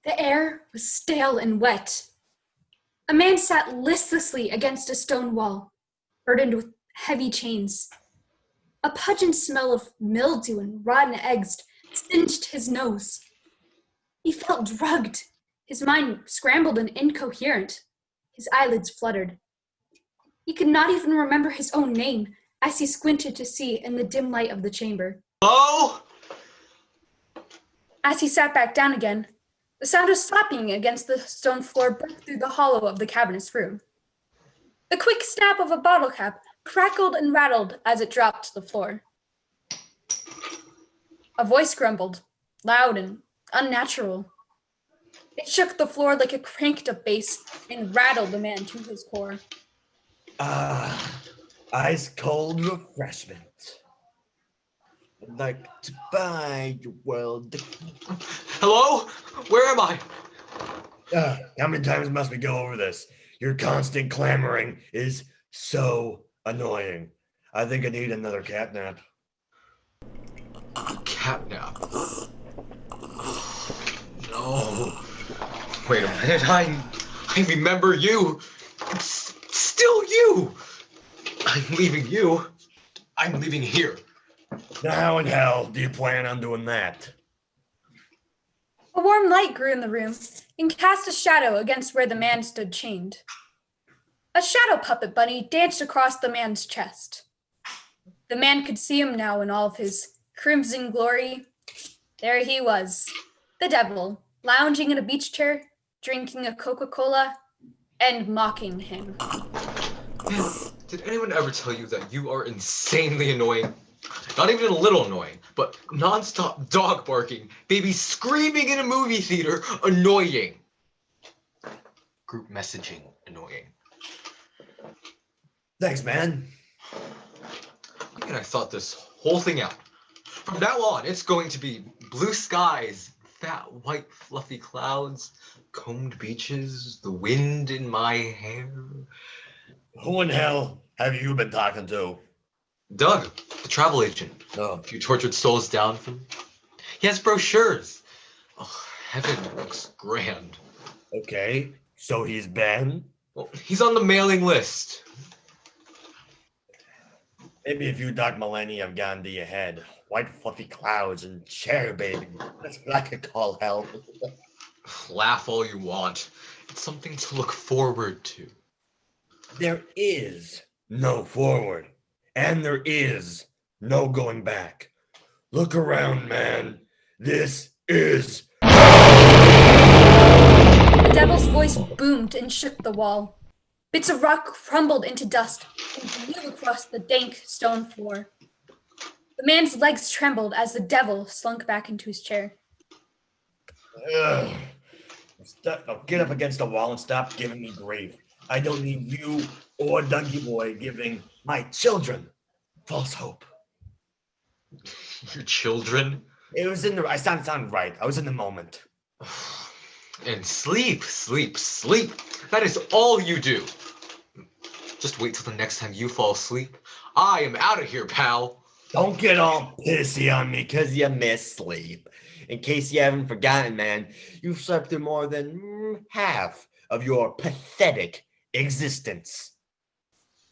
The air was stale and wet. A man sat listlessly against a stone wall, burdened with heavy chains. A pungent smell of mildew and rotten eggs singed his nose. He felt drugged. His mind scrambled and incoherent. His eyelids fluttered. He could not even remember his own name as he squinted to see in the dim light of the chamber. Hello? As he sat back down again, the sound of slapping against the stone floor broke through the hollow of the cavernous room. The quick snap of a bottle cap crackled and rattled as it dropped to the floor. A voice grumbled, loud and unnatural. It shook the floor like a cranked-up bass and rattled the man to his core. Ice-cold refreshment. I'd like to buy your world. Hello? Where am I? How many times must we go over this? Your constant clamoring is so annoying. I think I need another cat nap. Catnap. No. Wait a minute, I remember you. It's still you. I'm leaving you. I'm leaving here. Now how in hell do you plan on doing that? A warm light grew in the room and cast a shadow against where the man stood chained. A shadow puppet bunny danced across the man's chest. The man could see him now in all of his crimson glory. There he was, the devil, lounging in a beach chair, drinking a Coca-Cola, and mocking him. Did anyone ever tell you that you are insanely annoying? Not even a little annoying, but non-stop dog barking, baby screaming in a movie theater, annoying. Group messaging, annoying. Thanks, man. And I thought this whole thing out. From now on, it's going to be blue skies, fat, white, fluffy clouds, combed beaches, the wind in my hair. Who in hell have you been talking to? Doug, the travel agent. Oh. A few tortured souls down from. He has brochures. Oh, heaven looks grand. Okay, so he's been? Well, he's on the mailing list. Maybe a few dark millennia have gone to your head. White fluffy clouds and chair baby. That's what I could call hell. Laugh all you want. It's something to look forward to. There is no forward. And there is no going back. Look around, man. This is... The devil's voice boomed and shook the wall. Bits of rock crumbled into dust and flew across the dank stone floor. The man's legs trembled as the devil slunk back into his chair. Now get up against the wall and stop giving me grief. I don't need you or Dougie Boy giving my children false hope. Your children? It was in the... I sound right. I was in the moment. And sleep, sleep, sleep. That is all you do. Just wait till the next time you fall asleep. I am out of here, pal. Don't get all pissy on me because you miss sleep. In case you haven't forgotten, man, you've slept through more than half of your pathetic existence.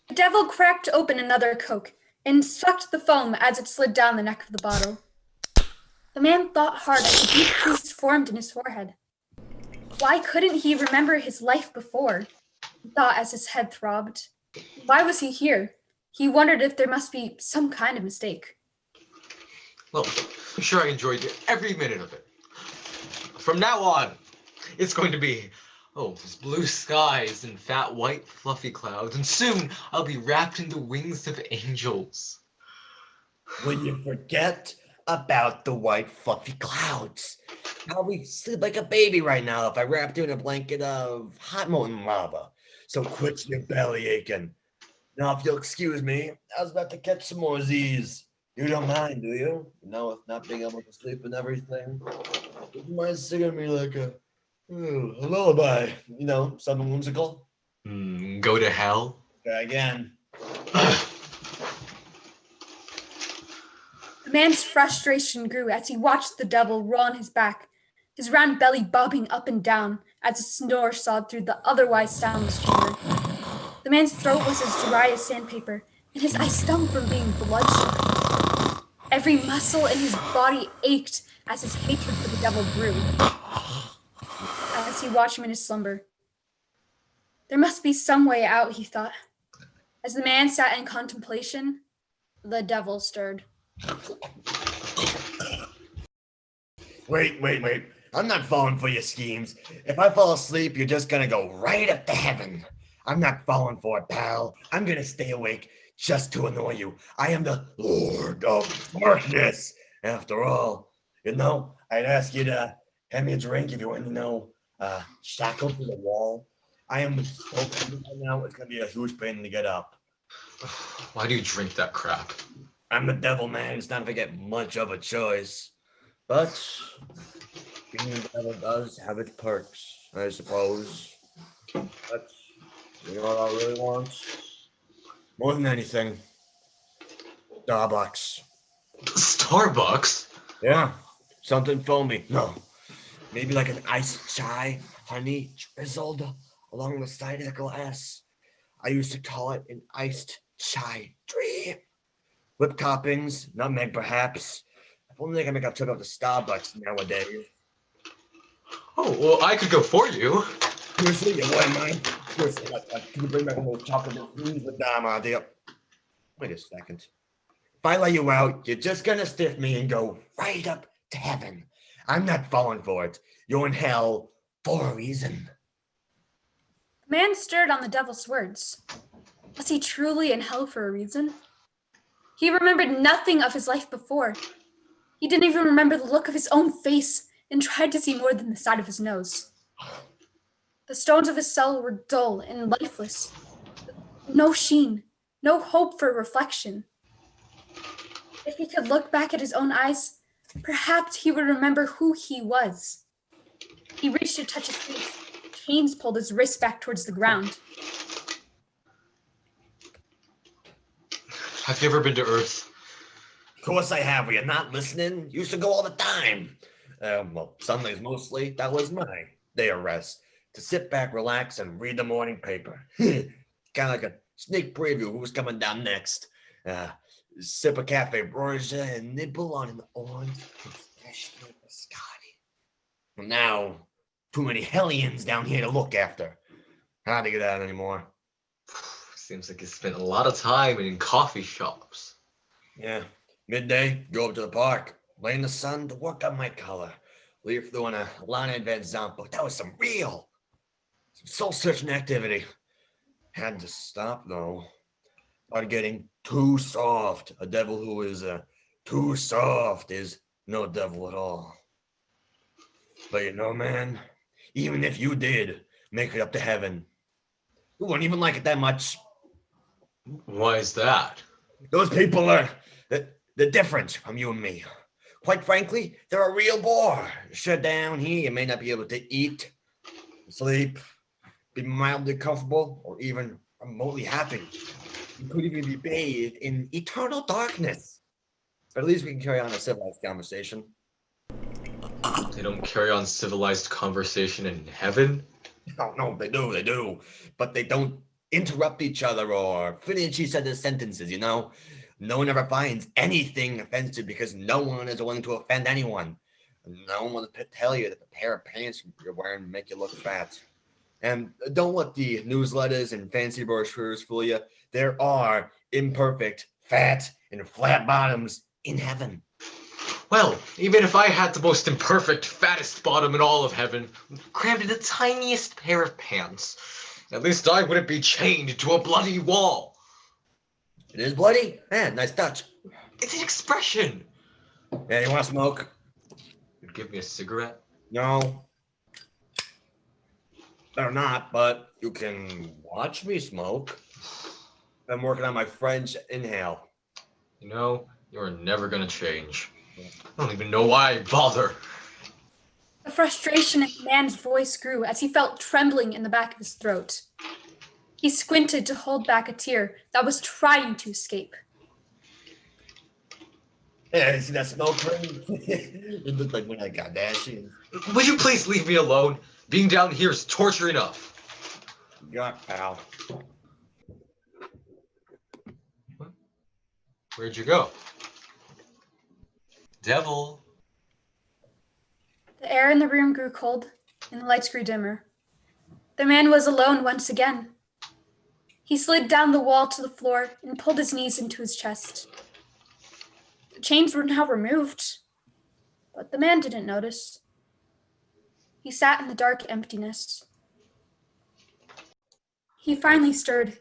The devil cracked open another Coke and sucked the foam as it slid down the neck of the bottle. The man thought hard as a deep crease formed in his forehead. Why couldn't he remember his life before? He thought as his head throbbed. Why was he here? He wondered if there must be some kind of mistake. Well, I'm sure I enjoyed every minute of it. From now on, it's going to be, there's blue skies and fat, white, fluffy clouds, and soon I'll be wrapped in the wings of angels. Will you forget about the white, fluffy clouds? I'll be sleep like a baby right now if I wrapped you in a blanket of hot molten lava. So quit your belly aching. Now, if you'll excuse me, I was about to catch some more Z's. You don't mind, do you? With not being able to sleep and everything. Would you mind singing me like a lullaby? Something whimsical? Go to hell? Try again. The man's frustration grew as he watched the devil roll on his back, his round belly bobbing up and down as a snore sobbed through the otherwise soundless chamber. The man's throat was as dry as sandpaper, and his eyes stung from being bloodshot. Every muscle in his body ached as his hatred for the devil grew, as he watched him in his slumber. There must be some way out, he thought. As the man sat in contemplation, the devil stirred. Wait. I'm not falling for your schemes. If I fall asleep, you're just gonna go right up to heaven. I'm not falling for it, pal. I'm gonna stay awake just to annoy you. I am the Lord of Darkness. After all, I'd ask you to hand me a drink if you want shackled to the wall. I am so tired right now, it's gonna be a huge pain to get up. Why do you drink that crap? I'm the devil, man. It's not gonna get much of a choice. But being the devil does have its perks, I suppose. But you know what I really want? More than anything, Starbucks. Starbucks? Yeah, something foamy. No, maybe like an iced chai, honey drizzled along the side of the glass. I used to call it an iced chai dream. Whipped toppings, nutmeg perhaps. If only I can make a trip up to Starbucks nowadays. Oh, well, I could go for you. Seriously, you wouldn't mind? Seriously, can you bring back one of those chocolate balloons with idea? Wait a second. If I let you out, you're just gonna stiff me and go right up to heaven. I'm not falling for it. You're in hell for a reason. The man stirred on the devil's words. Was he truly in hell for a reason? He remembered nothing of his life before. He didn't even remember the look of his own face and tried to see more than the side of his nose. The stones of his cell were dull and lifeless. No sheen, no hope for reflection. If he could look back at his own eyes, perhaps he would remember who he was. He reached to touch his face. Chains pulled his wrist back towards the ground. Have you ever been to Earth? Of course I have. Were you not listening? Used to go all the time. Sundays mostly. That was my day of rest. To sit back, relax, and read the morning paper. Kind of like a sneak preview of who's coming down next. Sip a cafe Borgia and nibble on an orange pistachio biscotti. Well, now, too many hellions down here to look after. Hard to get out anymore. Seems like you spent a lot of time in coffee shops. Yeah. Midday, go up to the park, lay in the sun to work on my color. Leave through on a Lana Van Zampo. That was some soul-searching activity. Had to stop, though. Started getting too soft. A devil who is too soft is no devil at all. But you know, man, even if you did make it up to heaven, you wouldn't even like it that much. Why is that? Those people are they're different from you and me. Quite frankly, they're a real bore. Shut down here, you may not be able to eat, sleep, be mildly comfortable, or even remotely happy. You could even be bathed in eternal darkness. But at least we can carry on a civilized conversation. They don't carry on civilized conversation in heaven? No, they do. But they don't interrupt each other or finish each other's sentences, you know? No one ever finds anything offensive because no one is willing to offend anyone. No one will tell you that the pair of pants you're wearing make you look fat. And don't let the newsletters and fancy brochures fool you. There are imperfect, fat, and flat bottoms in heaven. Well, even if I had the most imperfect, fattest bottom in all of heaven, crammed in the tiniest pair of pants, at least I wouldn't be chained to a bloody wall. It is bloody? Man, nice touch. It's an expression. Yeah, you want to smoke? You'd give me a cigarette? No. Better not, but you can watch me smoke. I'm working on my French inhale. You know, you're never gonna change. I don't even know why I bother. The frustration in the man's voice grew as he felt trembling in the back of his throat. He squinted to hold back a tear that was trying to escape. Yeah, see that smoke ring? It looked like when I got ashes. Will you please leave me alone? Being down here is torture enough. Got pal. Where'd you go? Devil. The air in the room grew cold, and the lights grew dimmer. The man was alone once again. He slid down the wall to the floor and pulled his knees into his chest. The chains were now removed, but the man didn't notice. He sat in the dark emptiness. He finally stirred,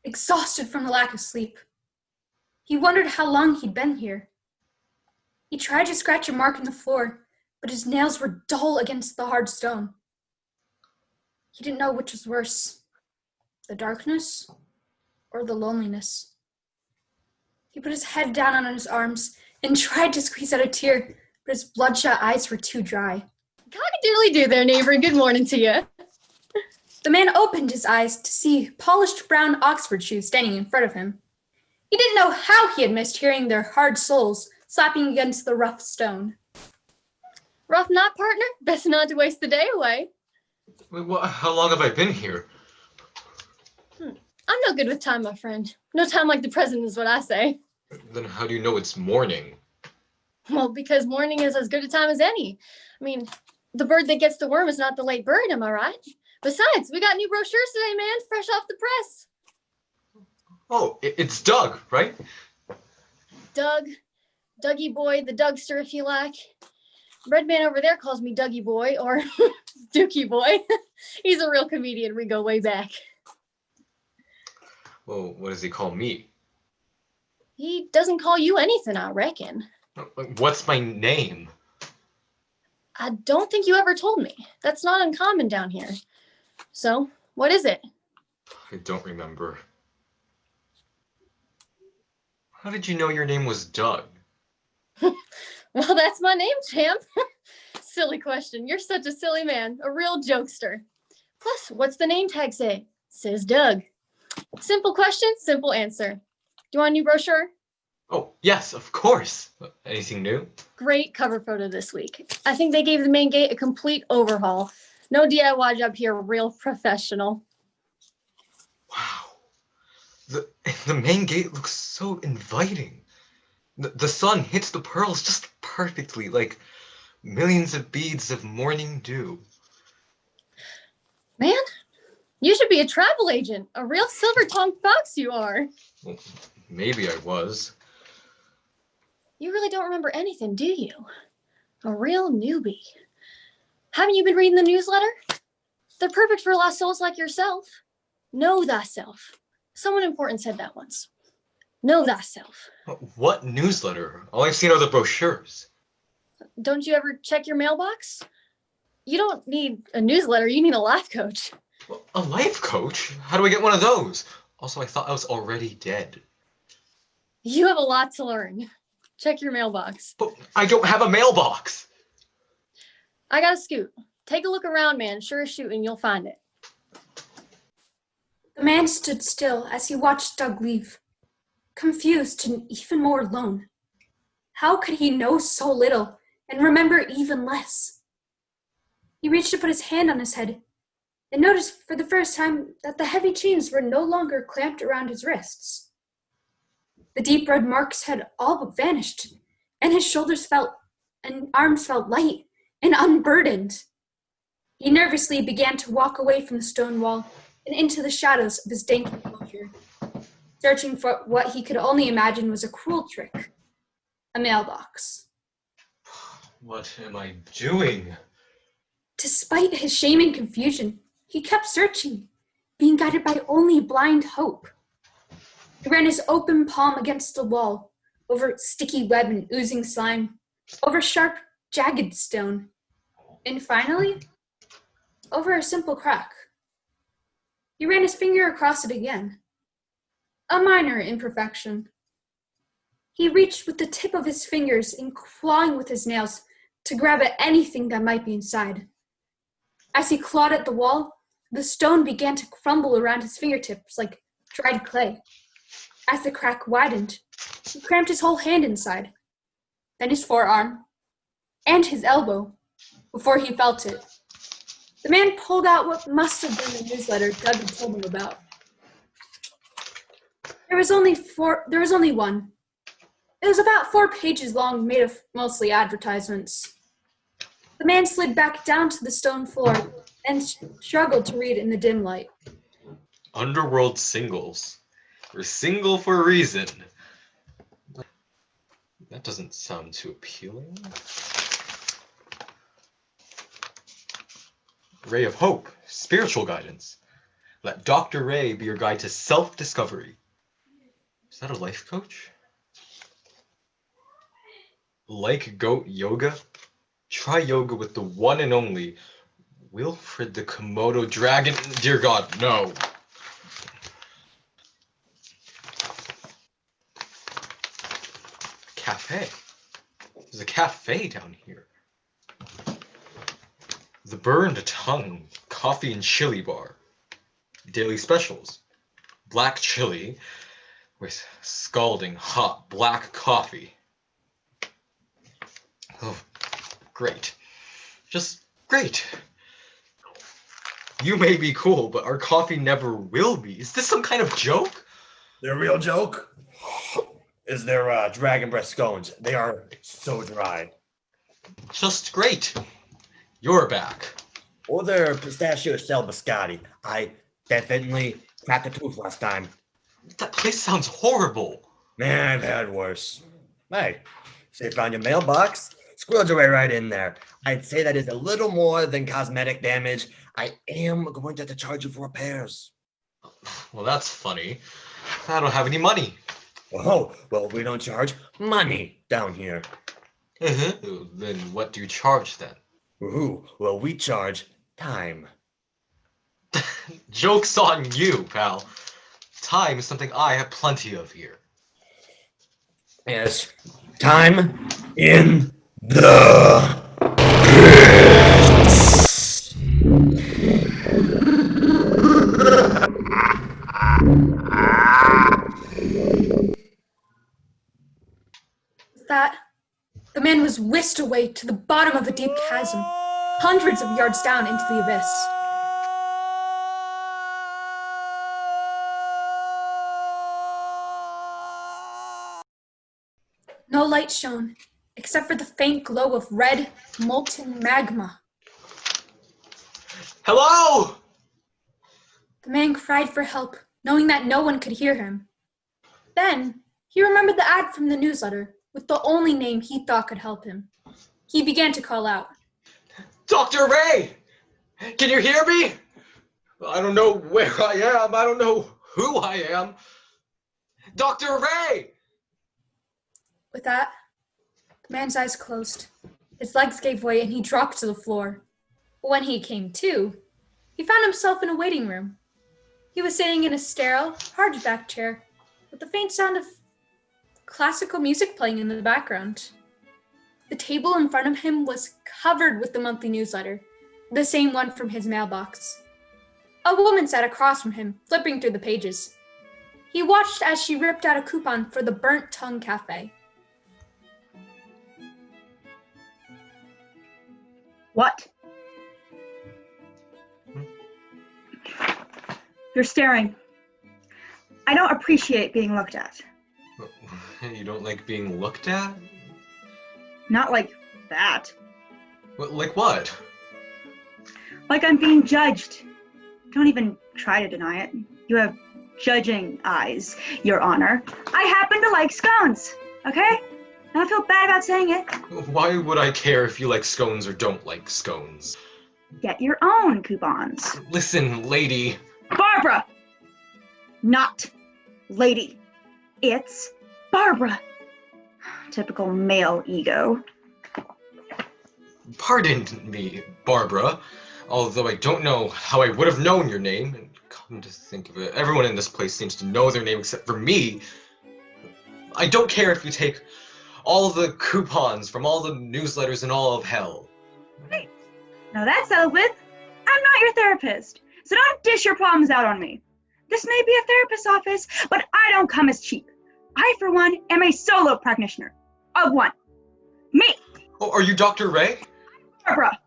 exhausted from the lack of sleep. He wondered how long he'd been here. He tried to scratch a mark in the floor, but his nails were dull against the hard stone. He didn't know which was worse, the darkness or the loneliness. He put his head down on his arms and tried to squeeze out a tear, but his bloodshot eyes were too dry. Cock-a-doodly-doo there, neighbor. Good morning to you. The man opened his eyes to see polished brown Oxford shoes standing in front of him. He didn't know how he had missed hearing their hard soles slapping against the rough stone. Rough knot, partner? Best not to waste the day away. Wait, how long have I been here? I'm no good with time, my friend. No time like the present is what I say. Then how do you know it's morning? Well, because morning is as good a time as any. I mean, the bird that gets the worm is not the late bird, am I right? Besides, we got new brochures today, man, fresh off the press. Oh, it's Doug, right? Doug, Dougie boy, the Dougster, if you like. Red man over there calls me Dougie boy, or Dookie boy. He's a real comedian. We go way back. Well, what does he call me? He doesn't call you anything, I reckon. What's my name? I don't think you ever told me. That's not uncommon down here. So, what is it? I don't remember. How did you know your name was Doug? Well, that's my name, champ. Silly question. You're such a silly man. A real jokester. Plus, what's the name tag say? It says Doug. Simple question, simple answer. Do you want a new brochure? Oh, yes, of course. Anything new? Great cover photo this week. I think they gave the main gate a complete overhaul. No DIY job here, real professional. Wow. The main gate looks so inviting. The sun hits the pearls just perfectly, like millions of beads of morning dew. Man, you should be a travel agent. A real silver-tongued fox you are. Well, maybe I was. You really don't remember anything, do you? A real newbie. Haven't you been reading the newsletter? They're perfect for lost souls like yourself. Know thyself. Someone important said that once. Know thyself. What newsletter? All I've seen are the brochures. Don't you ever check your mailbox? You don't need a newsletter, you need a life coach. Well, a life coach? How do I get one of those? Also, I thought I was already dead. You have a lot to learn. Check your mailbox. But I don't have a mailbox. I got a scoop. Take a look around, man. Sure as shooting, you'll find it. The man stood still as he watched Doug leave, confused and even more alone. How could he know so little and remember even less? He reached to put his hand on his head and noticed for the first time that the heavy chains were no longer clamped around his wrists. The deep red marks had all but vanished, and his shoulders and arms felt light and unburdened. He nervously began to walk away from the stone wall and into the shadows of his dank enclosure, searching for what he could only imagine was a cruel trick, a mailbox. What am I doing? Despite his shame and confusion, he kept searching, being guided by only blind hope. He ran his open palm against the wall, over sticky web and oozing slime, over sharp, jagged stone, and finally, over a simple crack. He ran his finger across it again. A minor imperfection. He reached with the tip of his fingers and clawing with his nails to grab at anything that might be inside. As he clawed at the wall, the stone began to crumble around his fingertips like dried clay. As the crack widened, he crammed his whole hand inside, then his forearm, and his elbow before he felt it. The man pulled out what must have been the newsletter Doug had told him about. There was only one. It was about 4 pages long, made of mostly advertisements. The man slid back down to the stone floor and struggled to read in the dim light. Underworld singles. We're single for a reason. That doesn't sound too appealing. Ray of Hope, spiritual guidance. Let Dr. Ray be your guide to self-discovery. Is that a life coach? Like goat yoga? Try yoga with the one and only Wilfred the Komodo dragon. Dear God, no. Cafe. There's a cafe down here. The Burned Tongue Coffee and Chili Bar. Daily specials. Black chili with scalding hot black coffee. Oh, great. Just great. You may be cool, but our coffee never will be. Is this some kind of joke? The real joke is their dragon breast scones. They are so dry. Just great. You're back. Or their pistachio shell biscotti. I definitely cracked a tooth last time. That place sounds horrible. Man, I've had worse. Hey, so you found your mailbox? Squirreled your way right in there. I'd say that is a little more than cosmetic damage. I am going to have to charge you for repairs. Well, that's funny. I don't have any money. Oh, well, we don't charge money down here. Then what do you charge then? Ooh, well, we charge time. Joke's on you, pal. Time is something I have plenty of here. Yes, time in the With that, the man was whisked away to the bottom of a deep chasm, hundreds of yards down into the abyss. No light shone, except for the faint glow of red, molten magma. Hello! The man cried for help, knowing that no one could hear him. Then, he remembered the ad from the newsletter, with the only name he thought could help him. He began to call out. Dr. Ray! Can you hear me? I don't know where I am. I don't know who I am. Dr. Ray! With that, the man's eyes closed. His legs gave way and he dropped to the floor. But when he came to, he found himself in a waiting room. He was sitting in a sterile, hardback chair with the faint sound of classical music playing in the background. The table in front of him was covered with the monthly newsletter, the same one from his mailbox. A woman sat across from him, flipping through the pages. He watched as she ripped out a coupon for the Burnt Tongue Cafe. What? You're staring. I don't appreciate being looked at. You don't like being looked at? Not like that. Like what? Like I'm being judged. Don't even try to deny it. You have judging eyes, Your Honor. I happen to like scones, okay? I don't feel bad about saying it. Why would I care if you like scones or don't like scones? Get your own coupons. Listen, lady. Barbara! Not lady. It's Barbara. Typical male ego. Pardon me, Barbara. Although I don't know how I would have known your name, and come to think of it, everyone in this place seems to know their name except for me. I don't care if you take all the coupons from all the newsletters in all of hell. Hey, now that's settled with. I'm not your therapist, so don't dish your problems out on me. This may be a therapist's office, but I don't come as cheap. I, for one, am a solo practitioner of one. Me, Oh, are you Dr. Ray? Barbara.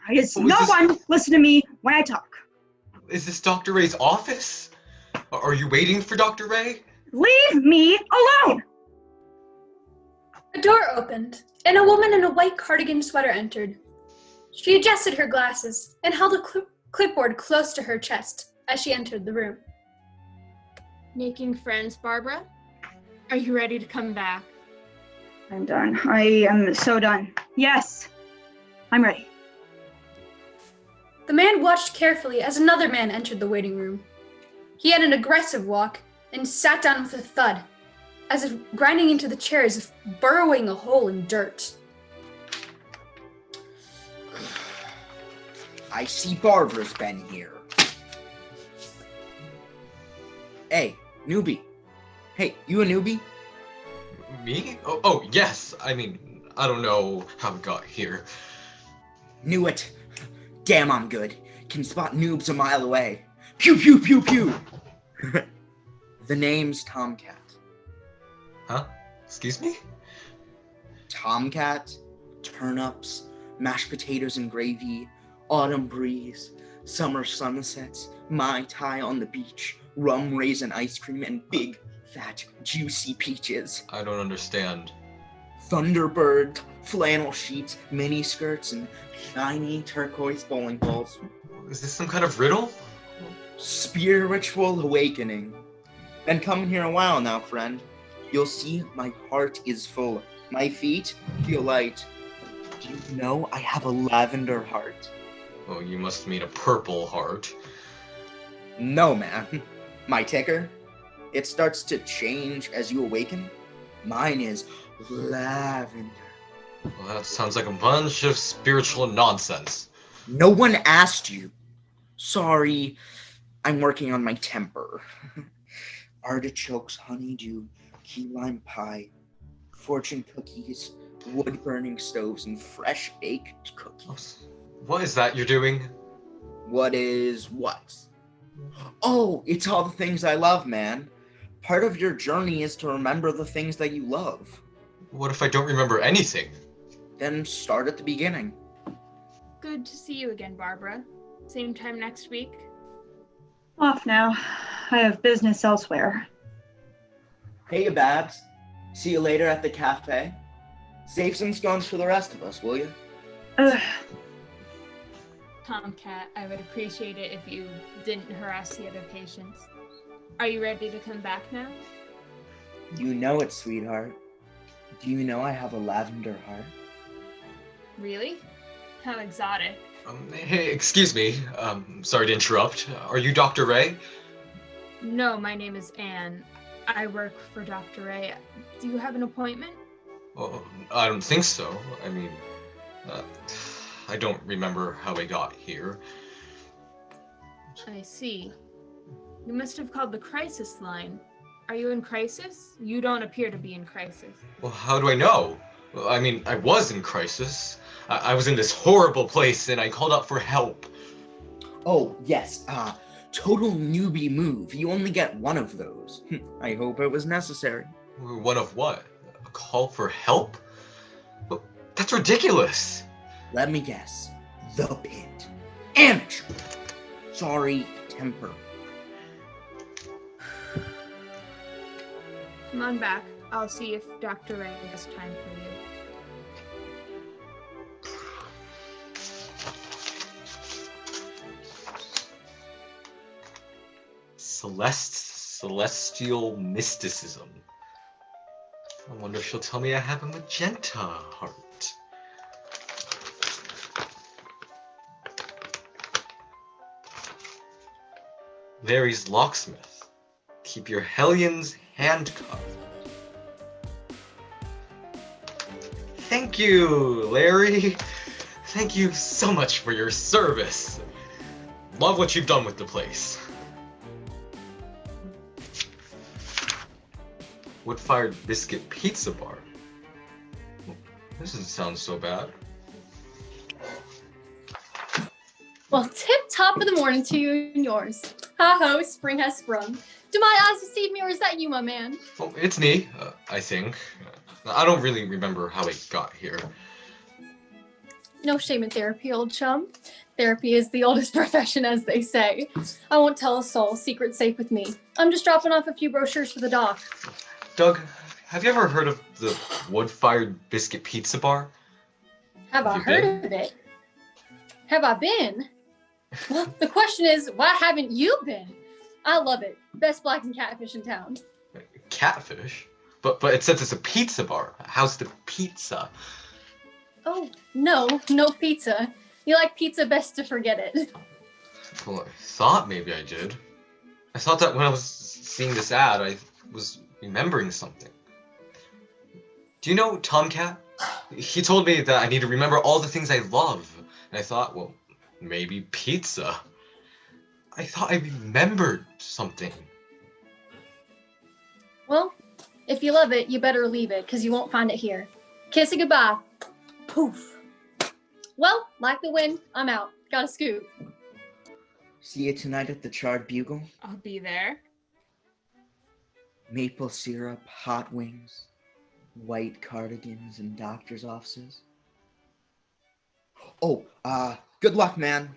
What was No this? one listen to me when I talk. Is this Dr. Ray's office? Are you waiting for Dr. Ray? Leave me alone! A door opened, and a woman in a white cardigan sweater entered. She adjusted her glasses and held a clipboard close to her chest as she entered the room. Making friends, Barbara? Are you ready to come back? I'm done. I am so done. Yes, I'm ready. The man watched carefully as another man entered the waiting room. He had an aggressive walk and sat down with a thud, as if grinding into the chair as if burrowing a hole in dirt. I see Barbara's been here. Hey, newbie. Hey, you a newbie? Me? Oh, yes. I mean, I don't know how it got here. Knew it. Damn, I'm good. Can spot noobs a mile away. Pew, pew, pew, pew. The name's Tomcat. Huh? Excuse me? Tomcat, turnips, mashed potatoes and gravy, autumn breeze, summer sunsets, Mai Tai on the beach, rum raisin ice cream, and big, fat, juicy peaches. I don't understand. Thunderbird, flannel sheets, mini skirts, and shiny turquoise bowling balls. Is this some kind of riddle? Spiritual awakening. Been coming here a while now, friend. You'll see my heart is full. My feet feel light. Do you know I have a lavender heart? Oh, you must mean a purple heart. No, man. My ticker, it starts to change as you awaken. Mine is lavender. Well, that sounds like a bunch of spiritual nonsense. No one asked you. Sorry, I'm working on my temper. Artichokes, honeydew, key lime pie, fortune cookies, wood-burning stoves, and fresh baked cookies. What is that you're doing? What is what? Oh, it's all the things I love, man. Part of your journey is to remember the things that you love. What if I don't remember anything? Then start at the beginning. Good to see you again, Barbara. Same time next week? Off now. I have business elsewhere. Hey, Babs. See you later at the cafe. Save some scones for the rest of us, will you? Ugh. Tomcat, I would appreciate it if you didn't harass the other patients. Are you ready to come back now? You know it, sweetheart. Do you know I have a lavender heart? Really? How exotic. Hey, excuse me. Sorry to interrupt. Are you Dr. Ray? No, my name is Anne. I work for Dr. Ray. Do you have an appointment? Oh, I don't think so. I mean, I don't remember how we got here. I see. You must have called the crisis line. Are you in crisis? You don't appear to be in crisis. Well, how do I know? Well, I mean, I was in crisis. I was in this horrible place and I called out for help. Oh, yes. Total newbie move. You only get one of those. I hope it was necessary. One of what? A call for help? Well, that's ridiculous. Let me guess. The pit. Amateur. Sorry, temper. Come on back. I'll see if Dr. Ray has time for you. Celestial mysticism. I wonder if she'll tell me I have a magenta heart. Larry's locksmith. Keep your hellions handcuffed. Thank you, Larry. Thank you so much for your service. Love what you've done with the place. Wood-fired biscuit pizza bar. This doesn't sound so bad. Well, tip-top of the morning to you and yours. Ha-ho, spring has sprung. Do my eyes deceive me, or is that you, my man? Well, it's me, I think. I don't really remember how it got here. No shame in therapy, old chum. Therapy is the oldest profession, as they say. I won't tell a soul. Secret's safe with me. I'm just dropping off a few brochures for the doc. Doug, have you ever heard of the wood-fired biscuit pizza bar? Have I You heard been? of it? Have I been? Well, the question is, why haven't you been? I love it. Best blackened catfish in town. Catfish? But it says it's a pizza bar. How's the pizza? Oh, no pizza. You like pizza, best to forget it. Well, I thought maybe I did. I thought that when I was seeing this ad, I was remembering something. Do you know Tomcat? He told me that I need to remember all the things I love. And I thought, well, maybe pizza. I thought I remembered something. Well, if you love it, you better leave it, because you won't find it here. Kiss it goodbye. Poof. Well, like the wind, I'm out. Gotta scoot. See you tonight at the Charred Bugle. I'll be there. Maple syrup, hot wings, white cardigans, and doctor's offices. Oh, good luck, man.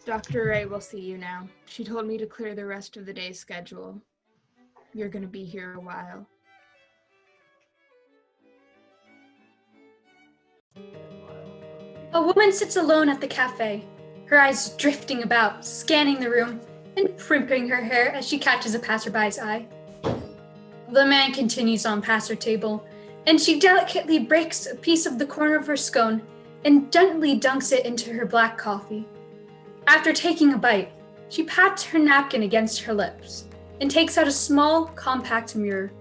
Dr. Ray will see you now. She told me to clear the rest of the day's schedule. You're gonna be here a while. A woman sits alone at the cafe, her eyes drifting about, scanning the room, and primping her hair as she catches a passerby's eye. The man continues on past her table, and she delicately breaks a piece of the corner of her scone and gently dunks it into her black coffee. After taking a bite, she pats her napkin against her lips and takes out a small, compact mirror.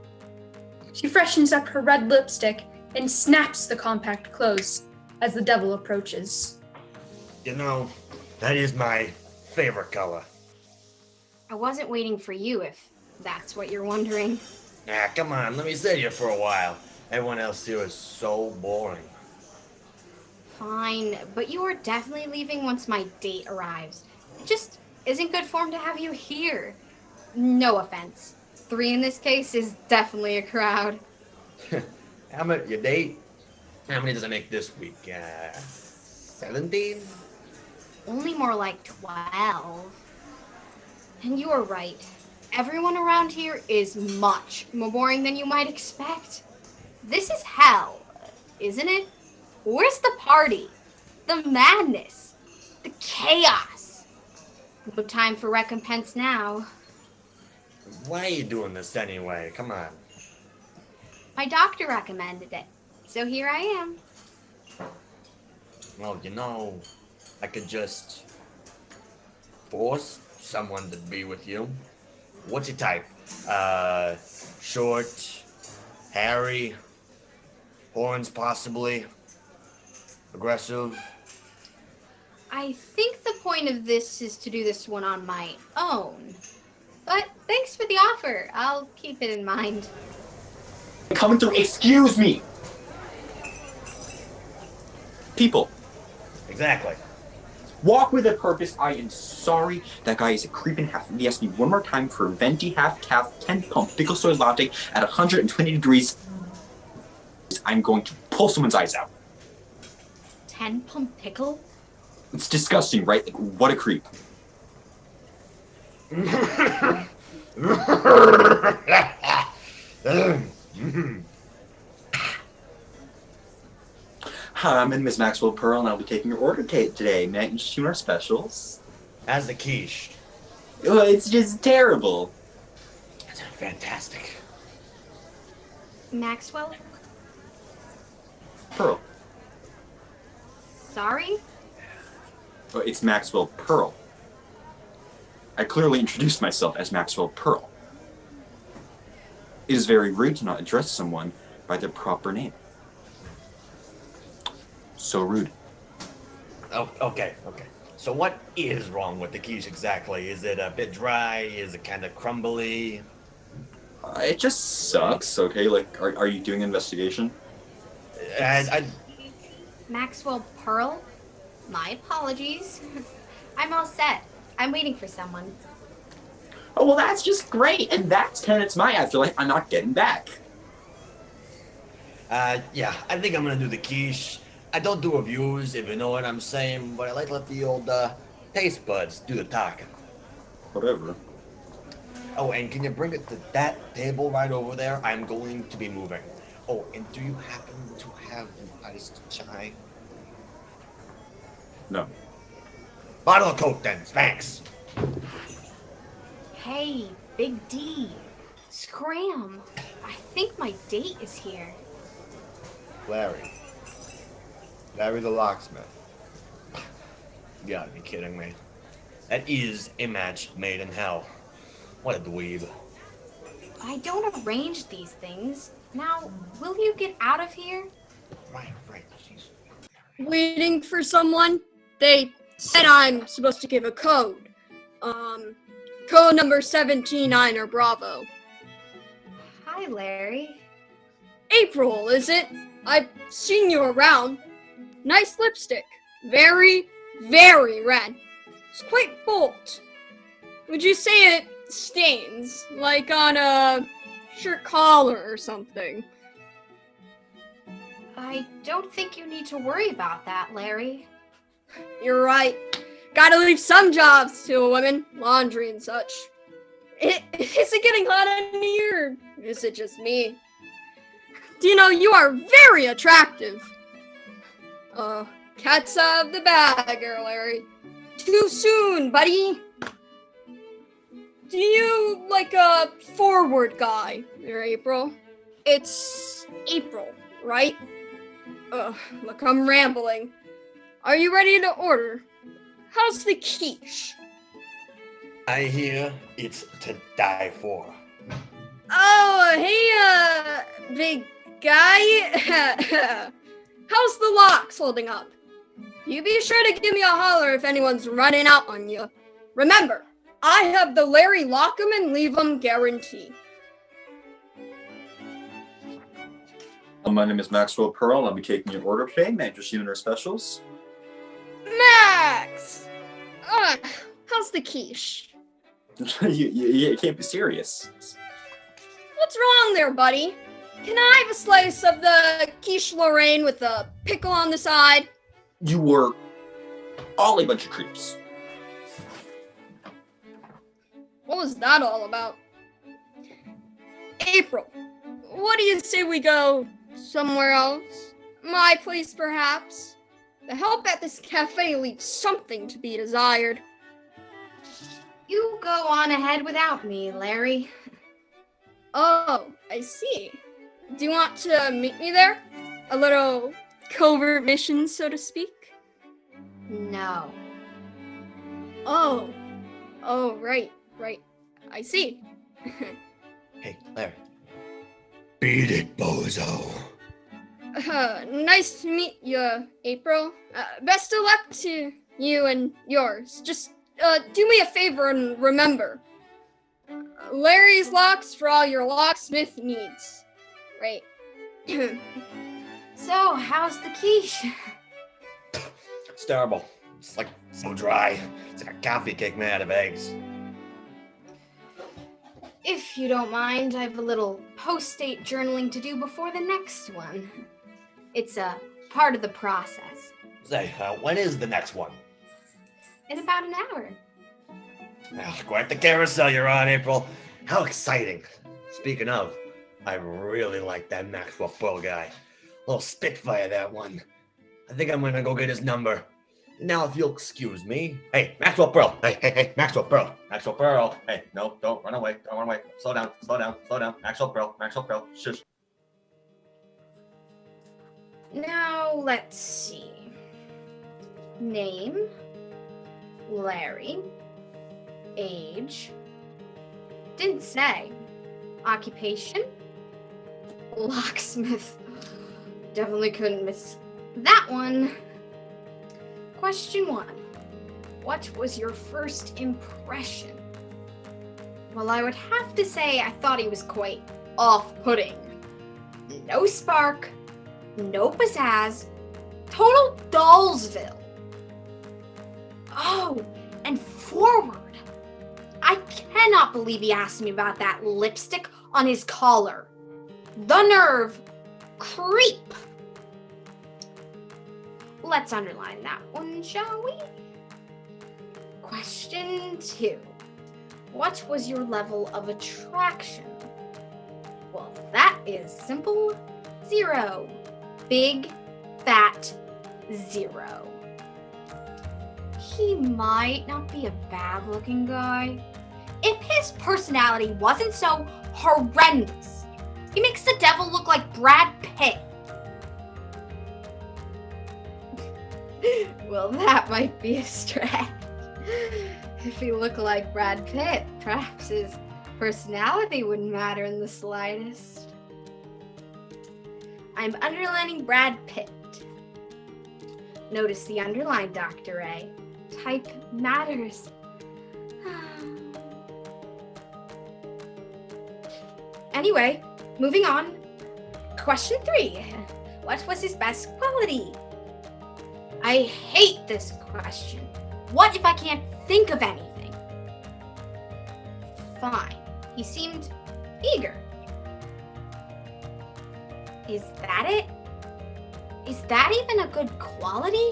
She freshens up her red lipstick and snaps the compact closed as the devil approaches. You know, that is my favorite color. I wasn't waiting for you, if that's what you're wondering. Ah, come on, let me sit here for a while. Everyone else here is so boring. Fine, but you are definitely leaving once my date arrives. It just isn't good form to have you here. No offense. 3 in this case is definitely a crowd. How many, your date? How many does it make this week? 17? Only more like 12. And you are right. Everyone around here is much more boring than you might expect. This is hell, isn't it? Where's the party? The madness? The chaos? No time for recompense now. Why are you doing this anyway? Come on. My doctor recommended it, so here I am. Well, you know, I could just force someone to be with you. What's your type? Short, hairy, horns possibly, aggressive. I think the point of this is to do this one on my own. But thanks for the offer. I'll keep it in mind. Coming through, excuse me! People, Exactly. walk with a purpose. I am sorry. That guy is a creeping half. If he asks me one more time for a venti half-calf 10-pump pickle soy latte at 120 degrees, I'm going to pull someone's eyes out. 10-pump pickle? It's disgusting, right? Like, what a creep. Hi, I'm Miss Maxwell Pearl, and I'll be taking your order today. May I introduce you to our specials? How's the quiche? Oh, it's just terrible. It's fantastic. Maxwell? Pearl. Sorry? Oh, it's Maxwell Pearl. I clearly introduced myself as Maxwell Pearl. It is very rude to not address someone by their proper name. So rude. Oh, okay. So what is wrong with the quiche exactly? Is it a bit dry? Is it kind of crumbly? It just sucks, okay? Like, are you doing an investigation? I Maxwell Pearl? My apologies. I'm all set. I'm waiting for someone. Oh, well, that's just great, and that's 10 minutes my afterlife I'm not getting back. Yeah, I think I'm gonna do the quiche. I don't do reviews, if you know what I'm saying, but I like to let the old taste buds do the talking. Whatever. Oh, and can you bring it to that table right over there? I'm going to be moving. Oh, and do you happen to have an iced chai? No. Bottle of Coke then, thanks. Hey, Big D. Scram. I think my date is here. Larry. Larry the locksmith. You gotta be kidding me. That is a match made in hell. What a dweeb. I don't arrange these things. Now, will you get out of here? Right, jeez. Waiting for someone? They said I'm supposed to give a code. Code number 17 or Bravo. Hi, Larry. April, is it? I've seen you around. Nice lipstick. Very, very red. It's quite bold. Would you say it stains, like on a shirt collar or something? I don't think you need to worry about that, Larry. You're right. Gotta leave some jobs to a woman, laundry and such. Is it getting hot in here? Or is it just me? Do you know, you are very attractive. Cat's out of the bag, Larry. Too soon, buddy. Do you like a forward guy there, April? It's April, right? Look, I'm rambling. Are you ready to order? How's the quiche? I hear it's to die for. Oh, hey, big guy. How's the locks holding up? You be sure to give me a holler if anyone's running out on you. Remember, I have the Larry lock 'em and leave 'em guarantee. My name is Maxwell Pearl. I'll be taking your order today. May I interest you in our specials? Max! How's the quiche? you can't be serious. What's wrong there, buddy? Can I have a slice of the quiche Lorraine with a pickle on the side? You were all a bunch of creeps. What was that all about? April, what do you say we go somewhere else? My place, perhaps? The help at this cafe leaves something to be desired. You go on ahead without me, Larry. Oh, I see. Do you want to meet me there? A little covert mission, so to speak? No. Oh, right. I see. Hey, Larry. Beat it, bozo. Nice to meet you, April. Best of luck to you and yours. Just do me a favor and remember. Larry's locks for all your locksmith needs. Right. So, how's the quiche? It's terrible. It's like so dry. It's like a coffee cake made out of eggs. If you don't mind, I have a little post-date journaling to do before the next one. It's a part of the process. Say, when is the next one? In about an hour. Oh, quite the carousel you're on, April. How exciting. Speaking of, I really like that Maxwell Pearl guy. Little Spitfire, that one. I think I'm gonna go get his number. Now, if you'll excuse me. Hey, Maxwell Pearl. Hey, Maxwell Pearl. Maxwell Pearl. Hey, no, don't run away. Don't run away. Slow down. Maxwell Pearl. Shush. Now, let's see. Name, Larry. Age, didn't say. Occupation, locksmith. Definitely couldn't miss that one. Question 1. What was your first impression? Well, I would have to say I thought he was quite off-putting. No spark, no pizzazz, total Dollsville. Oh, and forward. I cannot believe he asked me about that lipstick on his collar. The nerve. creep. Let's underline that one, shall we? Question 2. What was your level of attraction? Well, that is simple. 0. Big, fat 0. He might not be a bad-looking guy. If his personality wasn't so horrendous, he makes the devil look like Brad Pitt. Well, that might be a stretch. If he looked like Brad Pitt, perhaps his personality wouldn't matter in the slightest. I'm underlining Brad Pitt. Notice the underline, Dr. A. Type matters. Anyway, moving on. Question 3. What was his best quality? I hate this question. What if I can't think of anything? Fine. He seemed eager. Is that it? Is that even a good quality?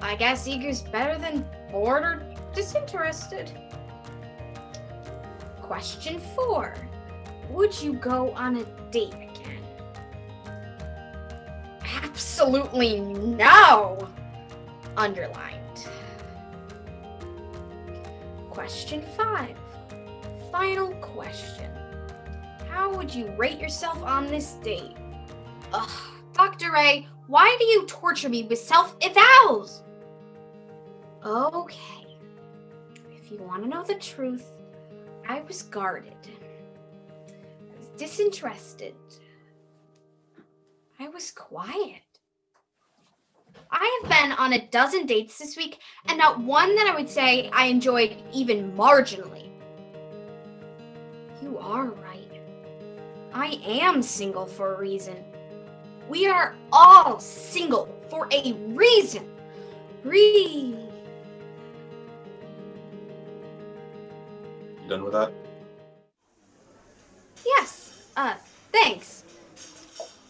I guess eager's better than bored or disinterested. Question 4. Would you go on a date again? Absolutely no! Underlined. Question 5. Final question. How would you rate yourself on this date? Ugh, Dr. A, why do you torture me with self-evals? Okay. If you want to know the truth, I was guarded. I was disinterested. I was quiet. I have been on a dozen dates this week, and not one that I would say I enjoyed even marginally. You are right. I am single for a reason. We are all single for a reason. You done with that? Yes, thanks.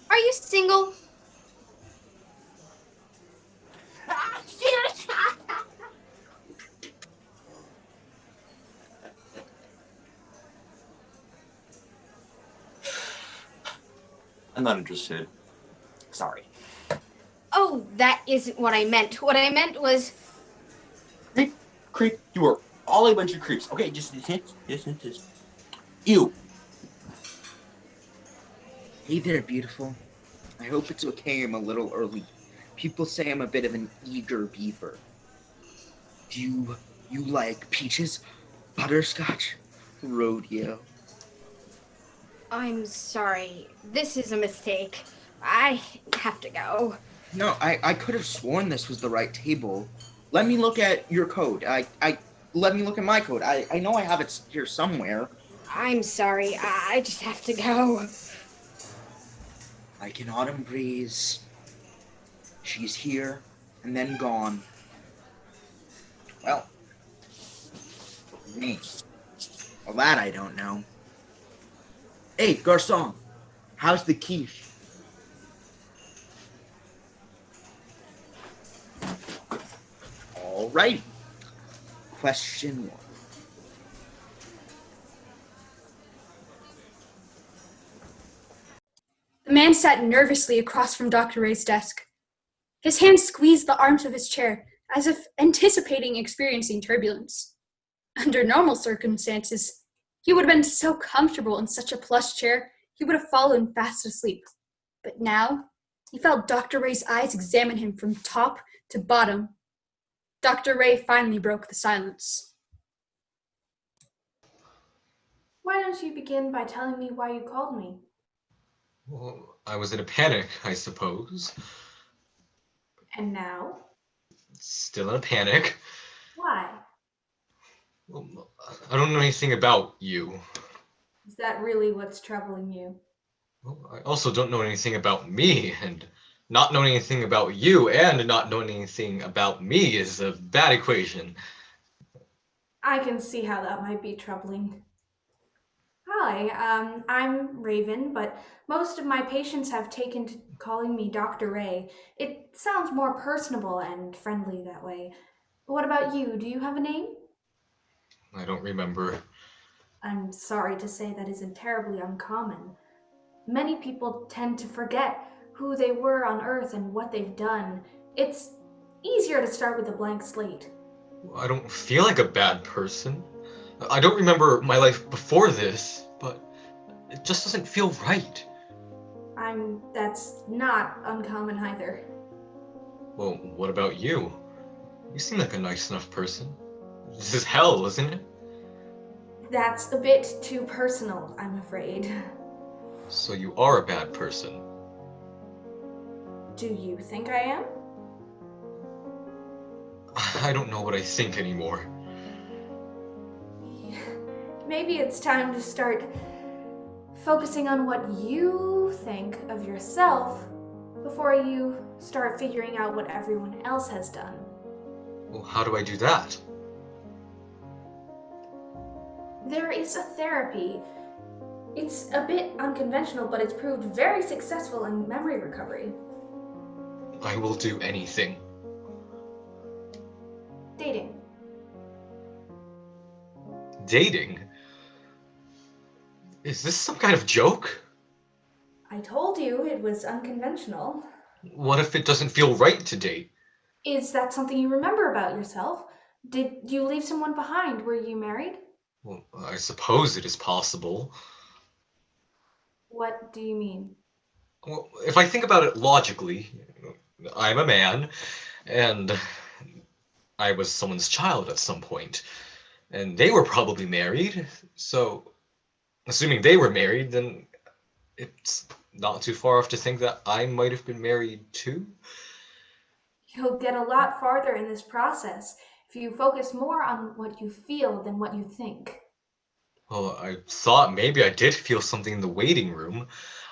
Are you single? I'm not interested. Sorry. Oh, that isn't what I meant. What I meant was... Creep. You are all a bunch of creeps. Okay, just Ew. Hey there, beautiful. I hope it's okay I'm a little early. People say I'm a bit of an eager beaver. Do you like peaches, butterscotch, rodeo? I'm sorry. This is a mistake. I have to go. No, I could have sworn this was the right table. Let me look at your code. Let me look at my code. I know I have it here somewhere. I'm sorry. I just have to go. Like an autumn breeze. She's here and then gone. Well, me. Well, that I don't know. Hey, garçon, how's the quiche? All right. Question 1. The man sat nervously across from Dr. Ray's desk. His hand squeezed the arms of his chair, as if anticipating experiencing turbulence. Under normal circumstances, he would have been so comfortable in such a plush chair, he would have fallen fast asleep. But now, he felt Dr. Ray's eyes examine him from top to bottom. Dr. Ray finally broke the silence. Why don't you begin by telling me why you called me? Well, I was in a panic, I suppose. And now? Still in a panic. Why? Well, I don't know anything about you. Is that really what's troubling you? Well, I also don't know anything about me, and not knowing anything about you and not knowing anything about me is a bad equation. I can see how that might be troubling. Hi, Hi, I'm Raven, but most of my patients have taken to calling me Dr. Ray. It sounds more personable and friendly that way. What about you? Do you have a name? I don't remember. I'm sorry to say that isn't terribly uncommon. Many people tend to forget who they were on Earth and what they've done. It's easier to start with a blank slate. I don't feel like a bad person. I don't remember my life before this, but it just doesn't feel right. That's not uncommon either. Well, what about you? You seem like a nice enough person. This is hell, isn't it? That's a bit too personal, I'm afraid. So you are a bad person. Do you think I am? I don't know what I think anymore. Maybe it's time to start focusing on what you think of yourself before you start figuring out what everyone else has done. Well, how do I do that? There is a therapy. It's a bit unconventional, but it's proved very successful in memory recovery. I will do anything. Dating. Dating? Is this some kind of joke? I told you it was unconventional. What if it doesn't feel right to date? Is that something you remember about yourself? Did you leave someone behind? Were you married? Well, I suppose it is possible. What do you mean? Well, if I think about it logically, I'm a man, and I was someone's child at some point, and they were probably married, so assuming they were married, then it's not too far off to think that I might have been married too. You'll get a lot farther in this process if you focus more on what you feel than what you think. Well, I thought maybe I did feel something in the waiting room.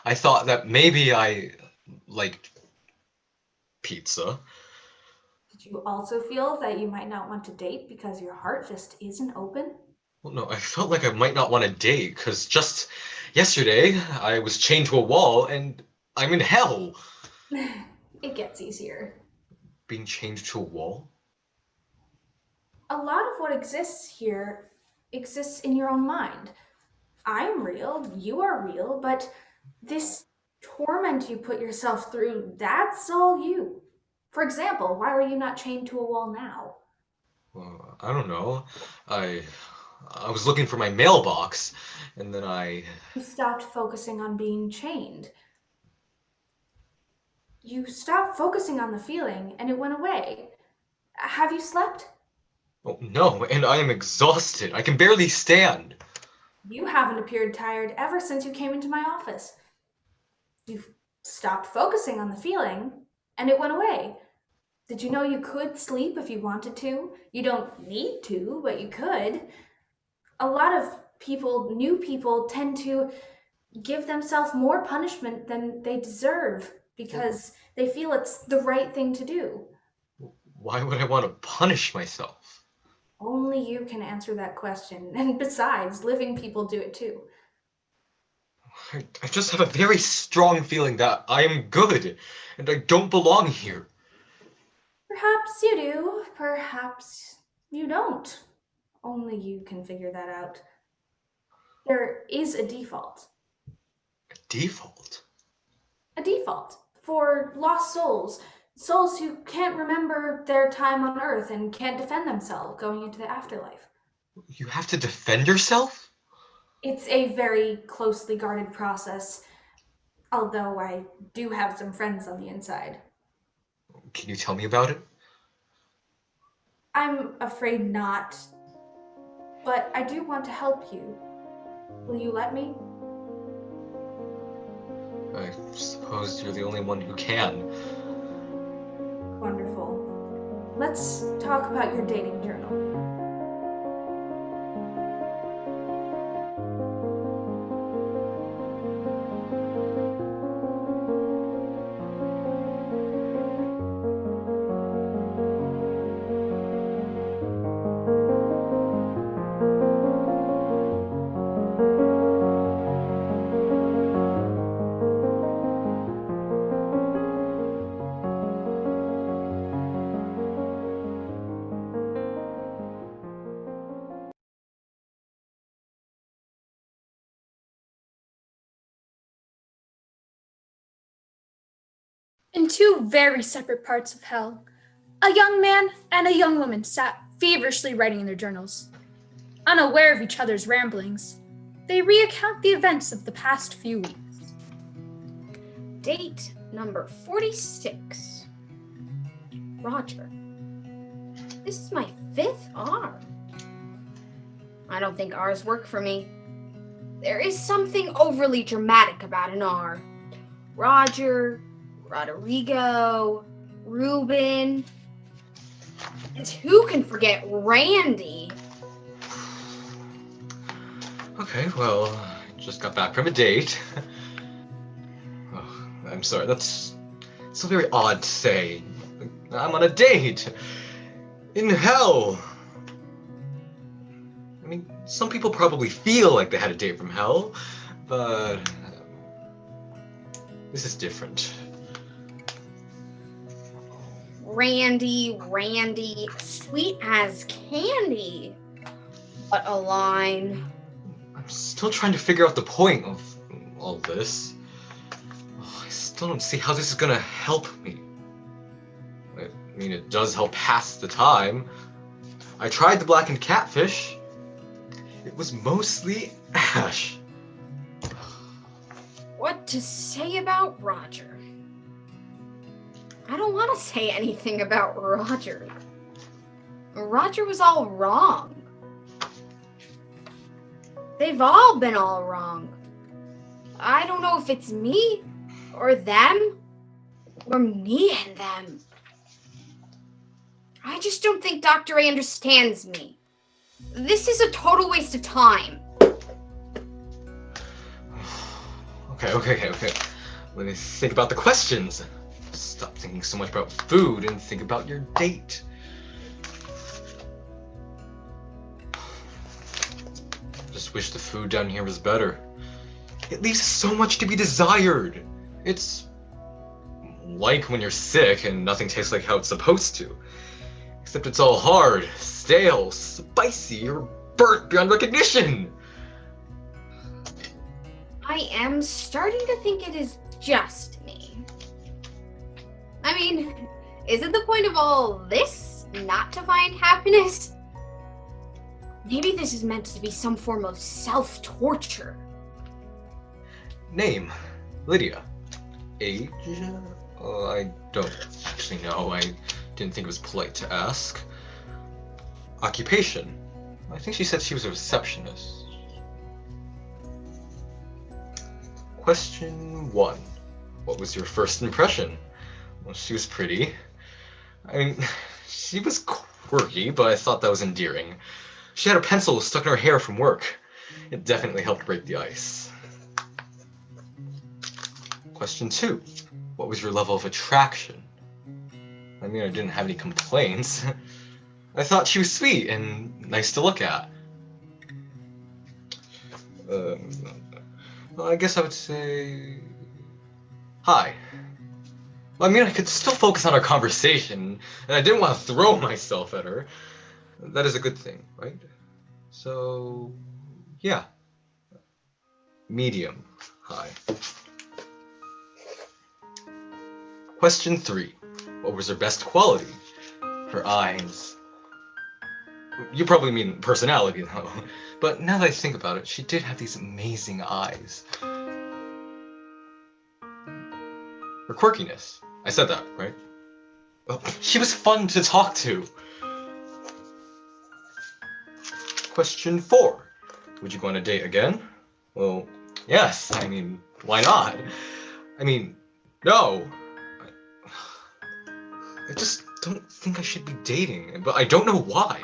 I thought that maybe I liked pizza. Did you also feel that you might not want to date because your heart just isn't open? Well, no, I felt like I might not want to date because just yesterday I was chained to a wall and I'm in hell. It gets easier. Being chained to a wall? A lot of what exists here exists in your own mind. I'm real, you are real, but this torment you put yourself through, that's all you. For example, why are you not chained to a wall now? Well, I don't know. I I was looking for my mailbox and then You stopped focusing on being chained. You stopped focusing on the feeling and it went away. Have you slept? oh no, and I am exhausted. I can barely stand. You haven't appeared tired ever since you came into my office. You stopped focusing on the feeling and it went away. Did you know you could sleep if you wanted to? You don't need to, but you could. A lot of people, new people, tend to give themselves more punishment than they deserve because they feel it's the right thing to do. Why would I want to punish myself? Only you can answer that question. And besides, living people do it too. I just have a very strong feeling that I am good and I don't belong here. Perhaps you do, perhaps you don't. Only you can figure that out. There is a default. Default? A default for lost souls. Souls who can't remember their time on Earth and can't defend themselves going into the afterlife. You have to defend yourself? It's a very closely guarded process, although I do have some friends on the inside. Can you tell me about it? I'm afraid not, but I do want to help you. Will you let me? I suppose you're the only one who can. Wonderful. Let's talk about your dating journal. In two very separate parts of hell, a young man and a young woman sat feverishly writing in their journals. Unaware of each other's ramblings, they recount the events of the past few weeks. Date number 46. Roger. This is my 5th R. I don't think R's work for me. There is something overly dramatic about an R. Roger, Rodrigo, Ruben, and who can forget Randy? Okay, well, I just got back from a date. Oh, I'm sorry, that's so very odd to say. I'm on a date. In hell. I mean, some people probably feel like they had a date from hell, but this is different. Randy, sweet as candy. What a line. I'm still trying to figure out the point of all this. Oh, I still don't see how this is gonna help me. I mean, it does help pass the time. I tried the blackened catfish. It was mostly ash. What to say about Roger? I don't want to say anything about Roger. Roger was all wrong. They've all been all wrong. I don't know if it's me, or them, or me and them. I just don't think Dr. A understands me. This is a total waste of time. Okay. Let me think about the questions. Stop thinking so much about food and think about your date. Just wish the food down here was better. It leaves so much to be desired. It's like when you're sick and nothing tastes like how it's supposed to. Except it's all hard, stale, spicy, or burnt beyond recognition. I am starting to think it is just me. I mean, isn't the point of all this not to find happiness? Maybe this is meant to be some form of self-torture. Name, Lydia. Age? I don't actually know. I didn't think it was polite to ask. Occupation. I think she said she was a receptionist. Question 1. What was your first impression? Well, she was pretty. I mean, she was quirky, but I thought that was endearing. She had a pencil stuck in her hair from work. It definitely helped break the ice. Question 2. What was your level of attraction? I mean, I didn't have any complaints. I thought she was sweet and nice to look at. Well, I guess I would say hi. Well, I mean, I could still focus on our conversation, and I didn't want to throw myself at her. That is a good thing, right? So, yeah. Medium hi. Question 3. What was her best quality? Her eyes. You probably mean personality, though. But now that I think about it, she did have these amazing eyes. Her quirkiness. I said that, right? Well, she was fun to talk to. Question 4. Would you go on a date again? Well, yes. I mean, why not? I mean, no. I just don't think I should be dating, but I don't know why.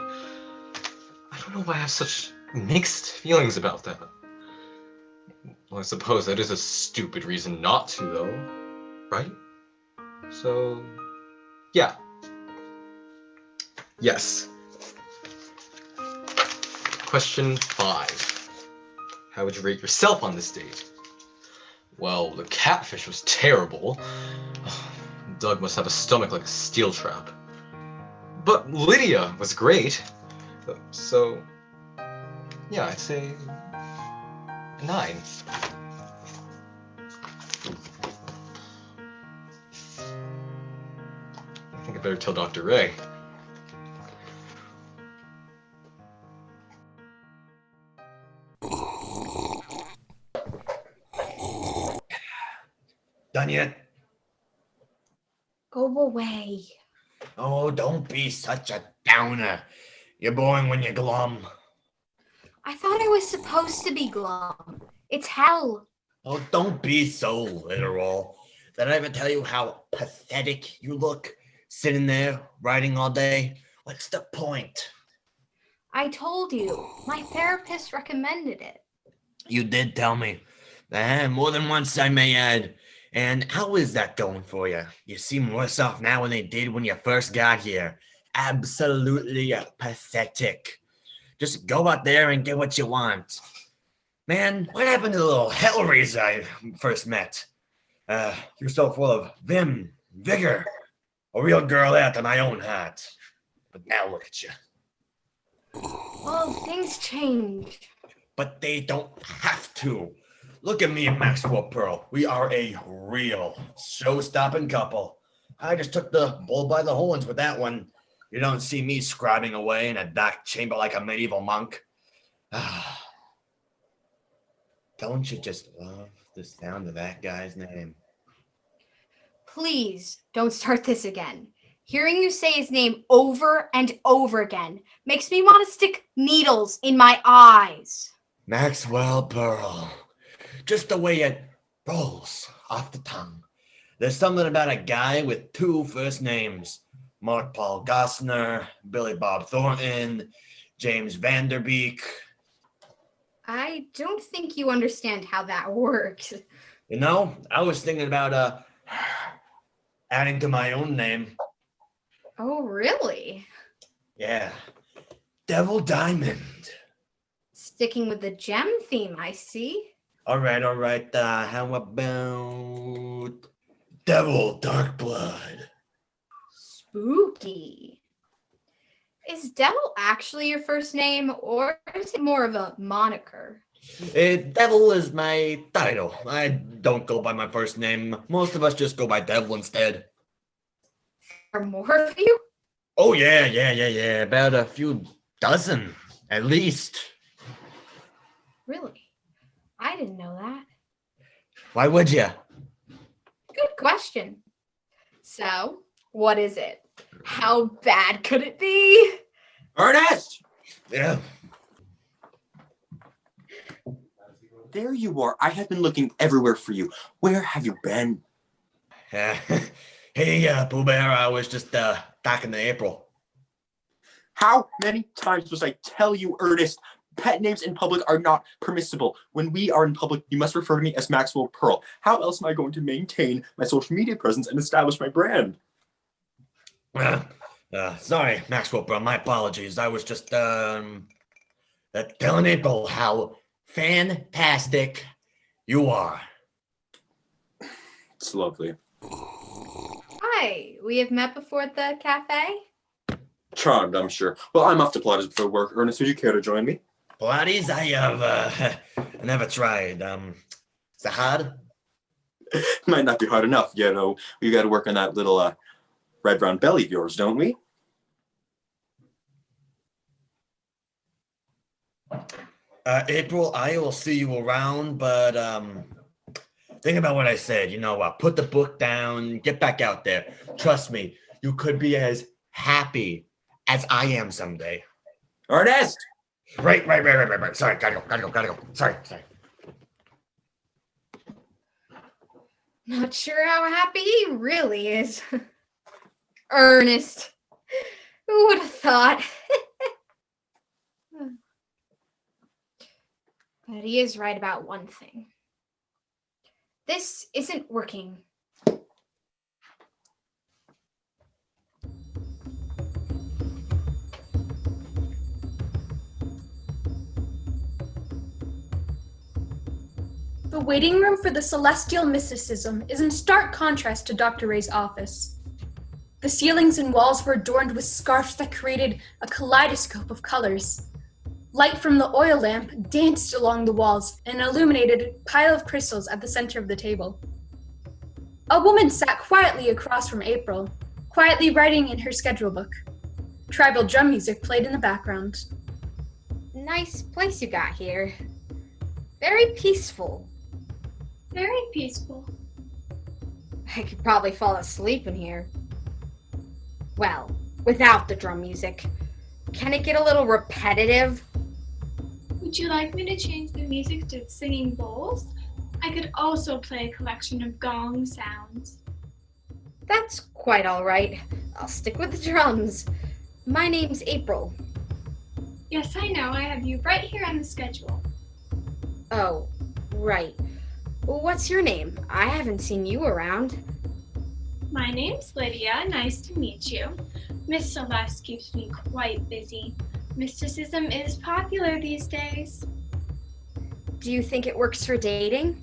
I don't know why I have such mixed feelings about that. Well, I suppose that is a stupid reason not to, though. Right? So, yeah. Yes. Question 5. How would you rate yourself on this date? Well, the catfish was terrible. Doug must have a stomach like a steel trap. But Lydia was great. So, yeah, I'd say 9. I better tell Dr. Ray. Done yet? Go away. Oh, don't be such a downer. You're boring when you're glum. I thought I was supposed to be glum. It's hell. Oh, don't be so literal. Did I ever tell you how pathetic you look? Sitting there, writing all day? What's the point? I told you. My therapist recommended it. You did tell me. More than once, I may add. And how is that going for you? You seem worse off now than they did when you first got here. Absolutely pathetic. Just go out there and get what you want. Man, what happened to the little Hellraiser I first met? You're so full of vim, vigor. A real girl after my own heart. But now look at you. Well, things change. But they don't have to. Look at me and Maxwell Pearl. We are a real show-stopping couple. I just took the bull by the horns with that one. You don't see me scribing away in a dark chamber like a medieval monk. Don't you just love the sound of that guy's name? Please don't start this again. Hearing you say his name over and over again makes me want to stick needles in my eyes. Maxwell Pearl. Just the way it rolls off the tongue. There's something about a guy with two first names. Mark Paul Gossner, Billy Bob Thornton, James Vanderbeek. I don't think you understand how that works. You know, I was thinking about adding to my own name. Oh, really? Yeah. Devil Diamond. Sticking with the gem theme, I see. All right. How about Devil Dark Blood? Spooky. Is Devil actually your first name, or is it more of a moniker? Devil is my title. I don't go by my first name. Most of us just go by Devil instead. Are more of you? Oh, yeah. About a few dozen, at least. Really? I didn't know that. Why would you? Good question. So, what is it? How bad could it be? Ernest! Yeah. There you are. I have been looking everywhere for you. Where have you been? Hey, Pooh Bear, I was just talking to April. How many times must I tell you, Ernest? Pet names in public are not permissible. When we are in public, you must refer to me as Maxwell Pearl. How else am I going to maintain my social media presence and establish my brand? Sorry, Maxwell Pearl, my apologies. I was just telling April how fantastic you are. It's lovely. Hi, we have met before at the cafe? Charmed, I'm sure. Well, I'm off to Pilates before work. Ernest, would you care to join me? Pilates, I have never tried. Is it hard? Might not be hard enough, you know. We got to work on that little red round belly of yours, don't we? April, I will see you around, but think about what I said. You know, put the book down, get back out there. Trust me, you could be as happy as I am someday. Ernest! Right. Sorry, gotta go. Sorry. Not sure how happy he really is. Ernest. Who would have thought? But he is right about one thing. This isn't working. The waiting room for the celestial mysticism is in stark contrast to Dr. Ray's office. The ceilings and walls were adorned with scarves that created a kaleidoscope of colors. Light from the oil lamp danced along the walls and illuminated a pile of crystals at the center of the table. A woman sat quietly across from April, quietly writing in her schedule book. Tribal drum music played in the background. Nice place you got here. Very peaceful. Very peaceful. I could probably fall asleep in here. Well, without the drum music. Can it get a little repetitive? Would you like me to change the music to singing bowls? I could also play a collection of gong sounds. That's quite all right. I'll stick with the drums. My name's April. Yes, I know. I have you right here on the schedule. Oh, right. Well, what's your name? I haven't seen you around. My name's Lydia. Nice to meet you. Miss Celeste keeps me quite busy. Mysticism is popular these days. Do you think it works for dating?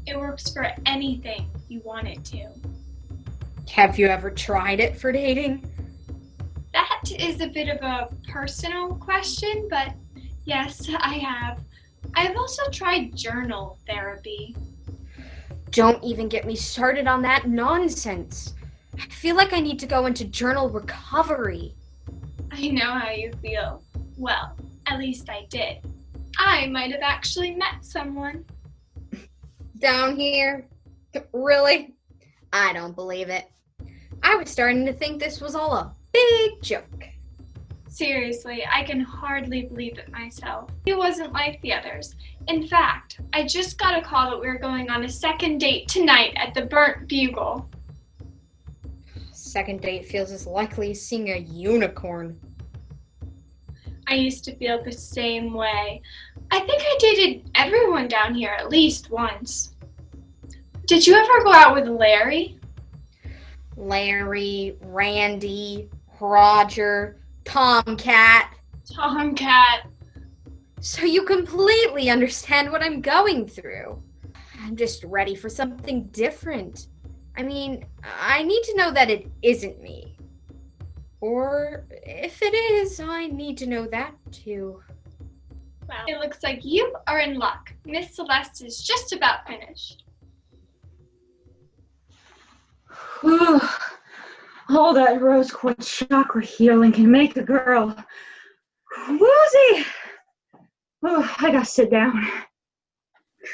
It works for anything you want it to. Have you ever tried it for dating? That is a bit of a personal question, but yes, I have. I've also tried journal therapy. Don't even get me started on that nonsense. I feel like I need to go into journal recovery. I know how you feel. Well, at least I did. I might have actually met someone. Down here? Really? I don't believe it. I was starting to think this was all a big joke. Seriously, I can hardly believe it myself. He wasn't like the others. In fact, I just got a call that we were going on a second date tonight at the Burnt Bugle. Second date feels as likely as seeing a unicorn. I used to feel the same way. I think I dated everyone down here at least once. Did you ever go out with Larry? Larry, Randy, Roger, Tomcat. Tomcat. So you completely understand what I'm going through. I'm just ready for something different. I mean, I need to know that it isn't me. Or if it is, I need to know that too. Well, it looks like you are in luck. Miss Celeste is just about finished. All that rose quartz chakra healing can make a girl woozy. Oh, I gotta sit down.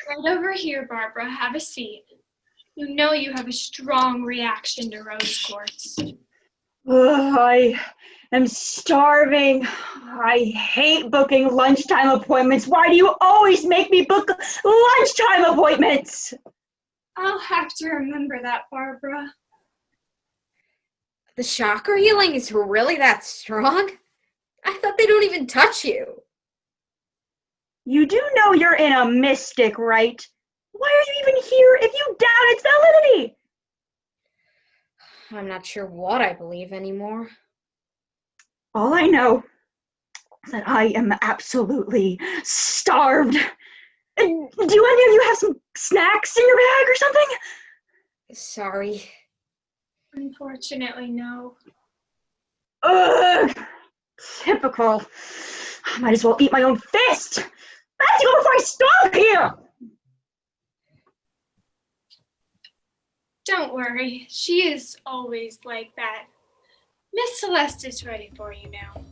Right over here, Barbara. Have a seat. You know you have a strong reaction to rose quartz. I am starving. I hate booking lunchtime appointments. Why do you always make me book lunchtime appointments? I'll have to remember that, Barbara. The chakra healing is really that strong? I thought they don't even touch you. You do know you're in a mystic, right? Why are you even here if you doubt its validity? I'm not sure what I believe anymore. All I know is that I am absolutely starved. Do any of you have some snacks in your bag or something? Sorry. Unfortunately, no. Ugh, typical. I might as well eat my own fist. Let's go before I starve here. Don't worry. She is always like that. Miss Celeste is ready for you now.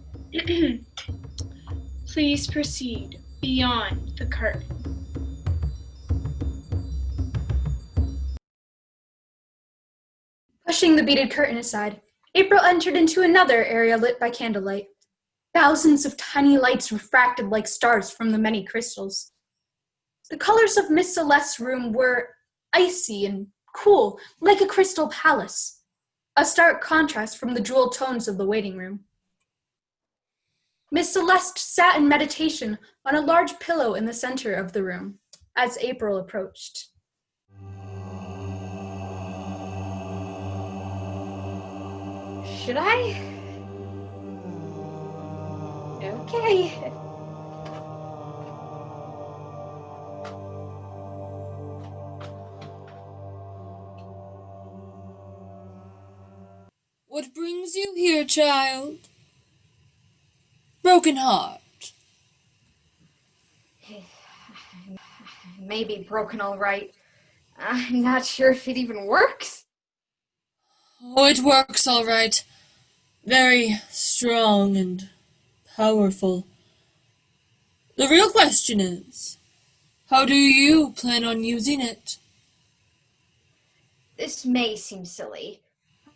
Please proceed beyond the curtain. Pushing the beaded curtain aside, April entered into another area lit by candlelight. Thousands of tiny lights refracted like stars from the many crystals. The colors of Miss Celeste's room were icy and cool, like a crystal palace, a stark contrast from the jeweled tones of the waiting room. Miss Celeste sat in meditation on a large pillow in the center of the room as April approached. Should I? Okay. What brings you here, child? Broken heart. Maybe broken all right. I'm not sure if it even works. Oh, it works all right. Very strong and powerful. The real question is, how do you plan on using it? This may seem silly.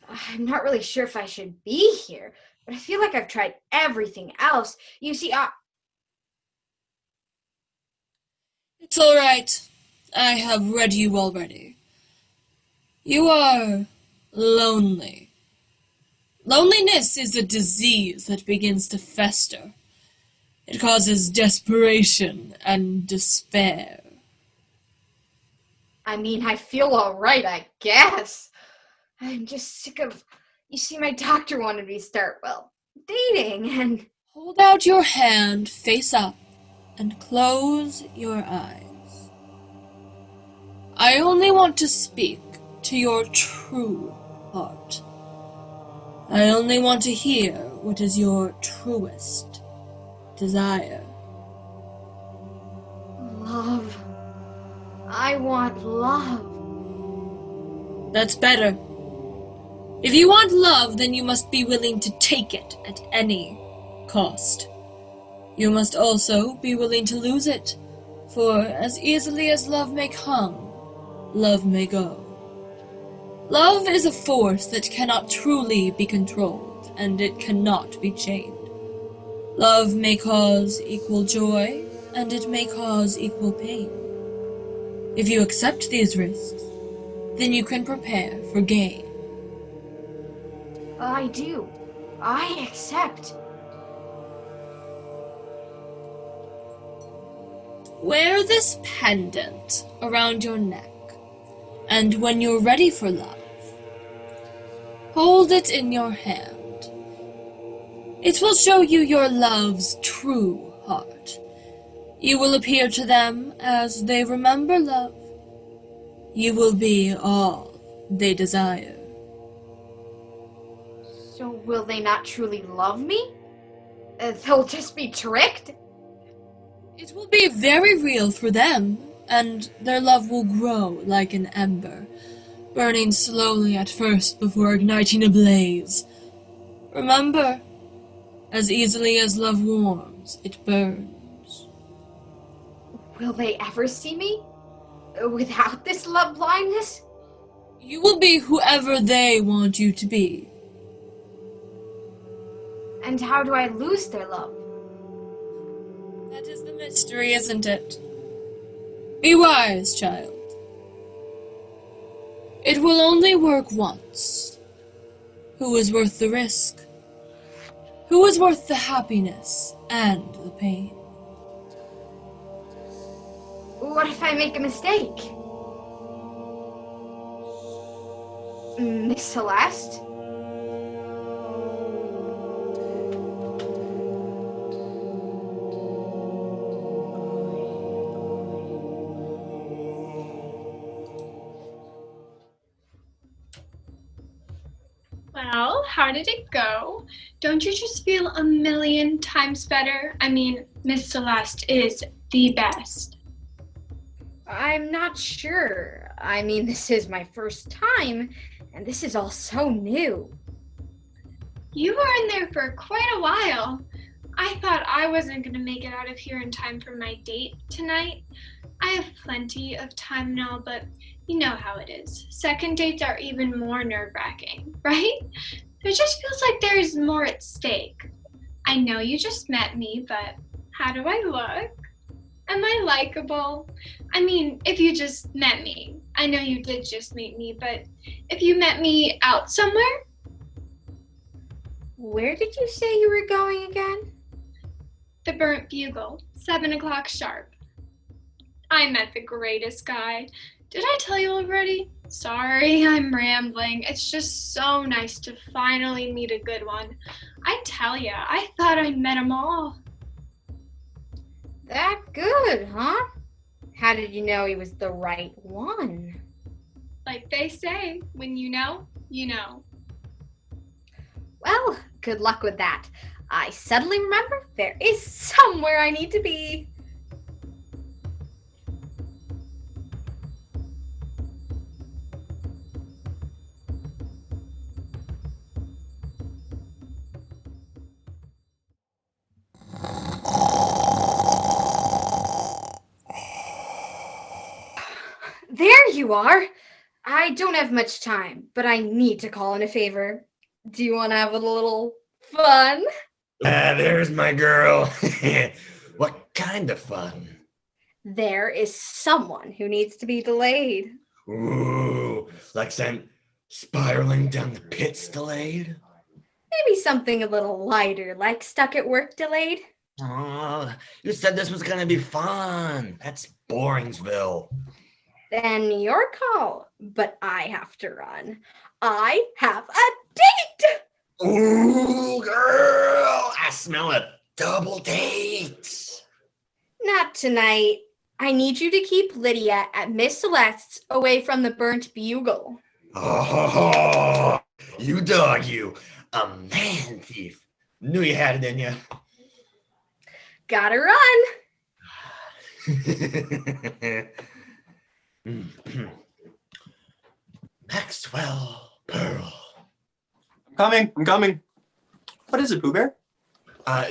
I'm not really sure if I should be here, but I feel like I've tried everything else. You see, It's all right. I have read you already. You are lonely. Loneliness is a disease that begins to fester. It causes desperation and despair. I mean, I feel all right, I guess. I'm just sick of. You see, my doctor wanted me to start, well, dating, and. Hold out your hand face up and close your eyes. I only want to speak to your true heart. I only want to hear what is your truest desire. Love. I want love. That's better. If you want love, then you must be willing to take it at any cost. You must also be willing to lose it, for as easily as love may come, love may go. Love is a force that cannot truly be controlled, and it cannot be chained. Love may cause equal joy, and it may cause equal pain. If you accept these risks, then you can prepare for gain. I do. I accept. Wear this pendant around your neck, and when you're ready for love, hold it in your hand. It will show you your love's true heart. You will appear to them as they remember love. You will be all they desire. So will they not truly love me? They'll just be tricked? It will be very real for them, and their love will grow like an ember, burning slowly at first before igniting a blaze. Remember, as easily as love warms, it burns. Will they ever see me? Without this love blindness? You will be whoever they want you to be. And how do I lose their love? That is the mystery, isn't it? Be wise, child. It will only work once. Who is worth the risk? Who is worth the happiness and the pain? What if I make a mistake? Miss Celeste? Well, how did it go? Don't you just feel a million times better? I mean, Miss Celeste is the best. I'm not sure. I mean, this is my first time, and this is all so new. You were in there for quite a while. I thought I wasn't going to make it out of here in time for my date tonight. I have plenty of time now, but you know how it is. Second dates are even more nerve-wracking, right? It just feels like there's more at stake. I know you just met me, but how do I look? Am I likable? I mean, if you just met me. I know you did just meet me, but if you met me out somewhere? Where did you say you were going again? The Burnt Bugle, 7 o'clock sharp. I met the greatest guy. Did I tell you already? Sorry, I'm rambling. It's just so nice to finally meet a good one. I tell ya, I thought I met 'em all. That good, huh? How did you know he was the right one? Like they say, when you know, you know. Well, good luck with that. I suddenly remember there is somewhere I need to be. you are. I don't have much time, but I need to call in a favor. Do you want to have a little fun? There's my girl. What kind of fun? There is someone who needs to be delayed. Ooh, like sent spiraling down the pits delayed? Maybe something a little lighter, like stuck at work delayed. Oh, you said this was gonna be fun. That's Boringsville. Then your call, but I have to run. I have a date! Ooh, girl, I smell a double date. Not tonight. I need you to keep Lydia at Miss Celeste's away from the burnt bugle. Oh, you dog, you. A man thief. Knew you had it in you. Gotta run. Maxwell Pearl. I'm coming. What is it, Pooh Bear?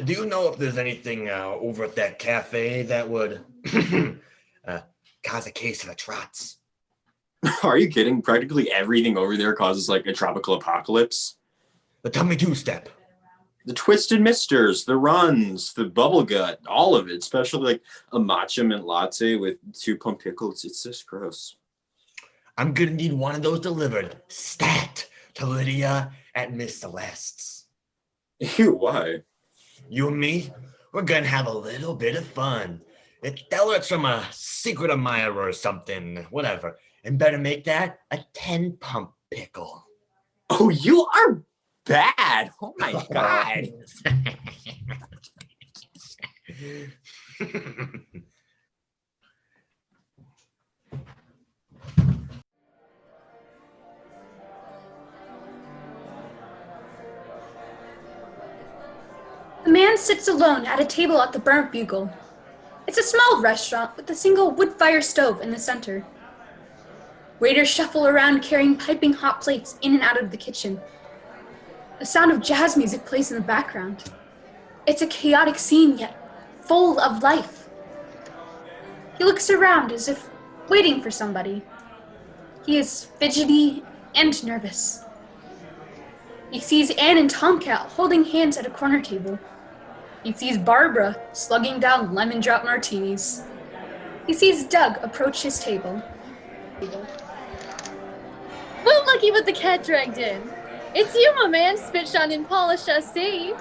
Do you know if there's anything over at that cafe that would cause a case of the trots? Are you kidding? Practically everything over there causes like a tropical apocalypse. The tummy two-step. The twisted misters, the runs, the bubble gut, all of it, especially like a matcha mint latte with 2 pump pickles. It's just gross. I'm gonna need one of those delivered stat to Lydia at Miss Celeste's. Ew, why? You and me, we're gonna have a little bit of fun. Tell her it's from a secret admirer or something, whatever. And better make that a 10 pump pickle. Oh, you are bad. Oh my God. The man sits alone at a table at the Burnt Bugle. It's a small restaurant with a single wood fire stove in the center. Waiters shuffle around carrying piping hot plates in and out of the kitchen. The sound of jazz music plays in the background. It's a chaotic scene, yet full of life. He looks around as if waiting for somebody. He is fidgety and nervous. He sees Anne and Tomcat holding hands at a corner table. He sees Barbara slugging down lemon drop martinis. He sees Doug approach his table. Well, lucky with the cat dragged in. It's you, my man, spit on and polished, I see.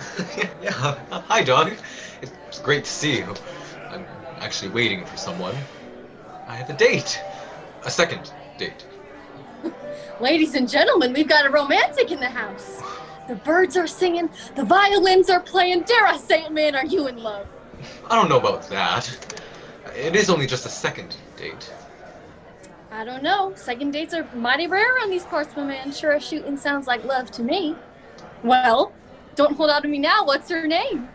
Yeah, hi, Doug. It's great to see you. I'm actually waiting for someone. I have a date. A second date. Ladies and gentlemen, we've got a romantic in the house. The birds are singing, the violins are playing. Dare I say it, man, are you in love? I don't know about that. It is only just a second date. I don't know. Second dates are mighty rare around these parts, my man. Sure as shooting sounds like love to me. Well, don't hold out on me now. What's her name?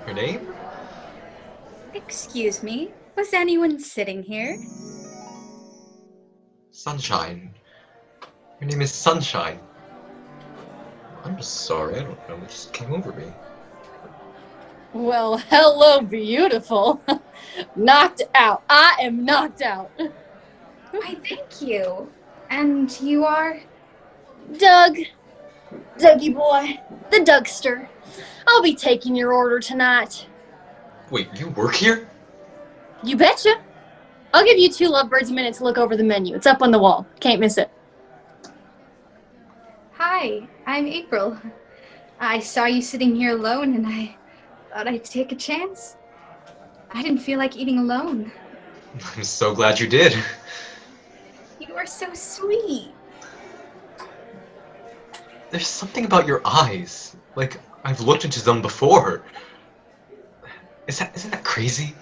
Her name? Excuse me, was anyone sitting here? Sunshine. Her name is Sunshine. I'm sorry, I don't know what just came over me. Well, hello, beautiful. Knocked out. I am knocked out. Why, thank you. And you are? Doug. Dougie boy. The Dougster. I'll be taking your order tonight. Wait, you work here? You betcha. I'll give you 2 lovebirds a minute to look over the menu. It's up on the wall. Can't miss it. Hi, I'm April. I saw you sitting here alone and I thought I'd take a chance. I didn't feel like eating alone. I'm so glad you did. You are so sweet. There's something about your eyes. Like, I've looked into them before. Isn't that crazy?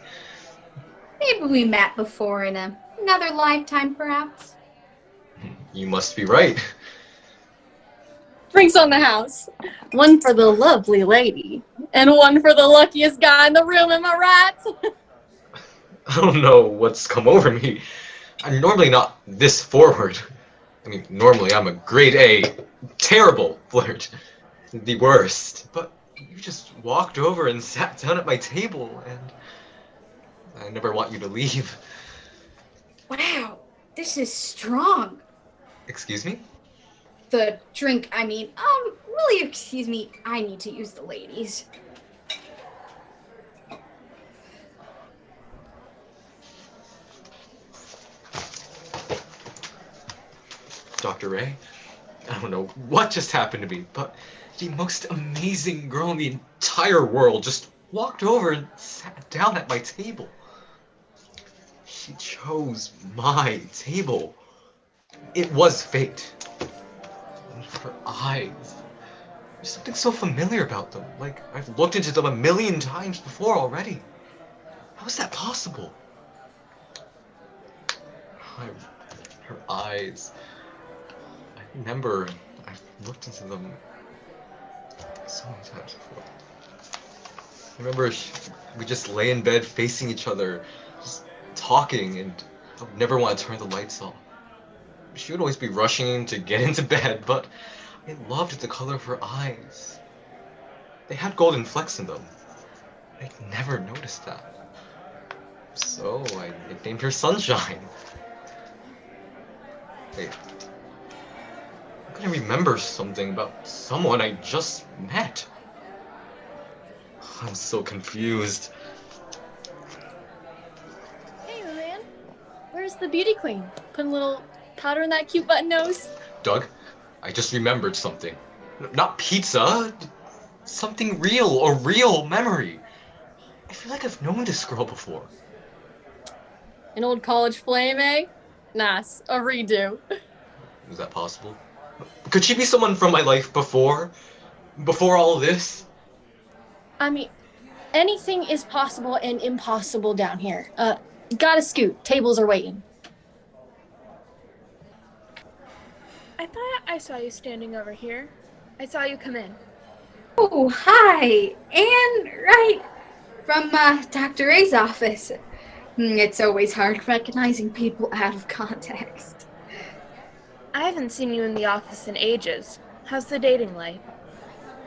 Maybe we met before in another lifetime, perhaps. You must be right. Drinks on the house. One for the lovely lady. And one for the luckiest guy in the room, am I right? I don't know what's come over me. I'm normally not this forward. I mean, normally I'm a grade A, terrible flirt. The worst. But you just walked over and sat down at my table, and I never want you to leave. Wow, This is strong. Excuse me? The drink, I mean. Will you excuse me? I need to use the ladies. Dr. Ray, I don't know what just happened to me, but the most amazing girl in the entire world just walked over and sat down at my table. She chose my table. It was fate. And her eyes. There's something so familiar about them. Like I've looked into them a million times before already. How is that possible? Her eyes. I remember I've looked into them so many times before. I remember we just lay in bed facing each other, just talking, and I would never want to turn the lights off. She would always be rushing to get into bed, but I loved the color of her eyes. They had golden flecks in them. I'd never noticed that. So I nicknamed her Sunshine. Wait. I'm gonna remember something about someone I just met. I'm so confused. Hey, man. Where's the beauty queen? Put a little powder in that cute button nose. Doug, I just remembered something. Not pizza. Something real, a real memory. I feel like I've known this girl before. An old college flame, eh? Nice. A redo. Is that possible? Could she be someone from my life before? Before all of this? I mean, anything is possible and impossible down here. Gotta scoot. Tables are waiting. I thought I saw you standing over here. I saw you come in. Oh, hi. Anne, right. From Dr. Ray's office. It's always hard recognizing people out of context. I haven't seen you in the office in ages. How's the dating life?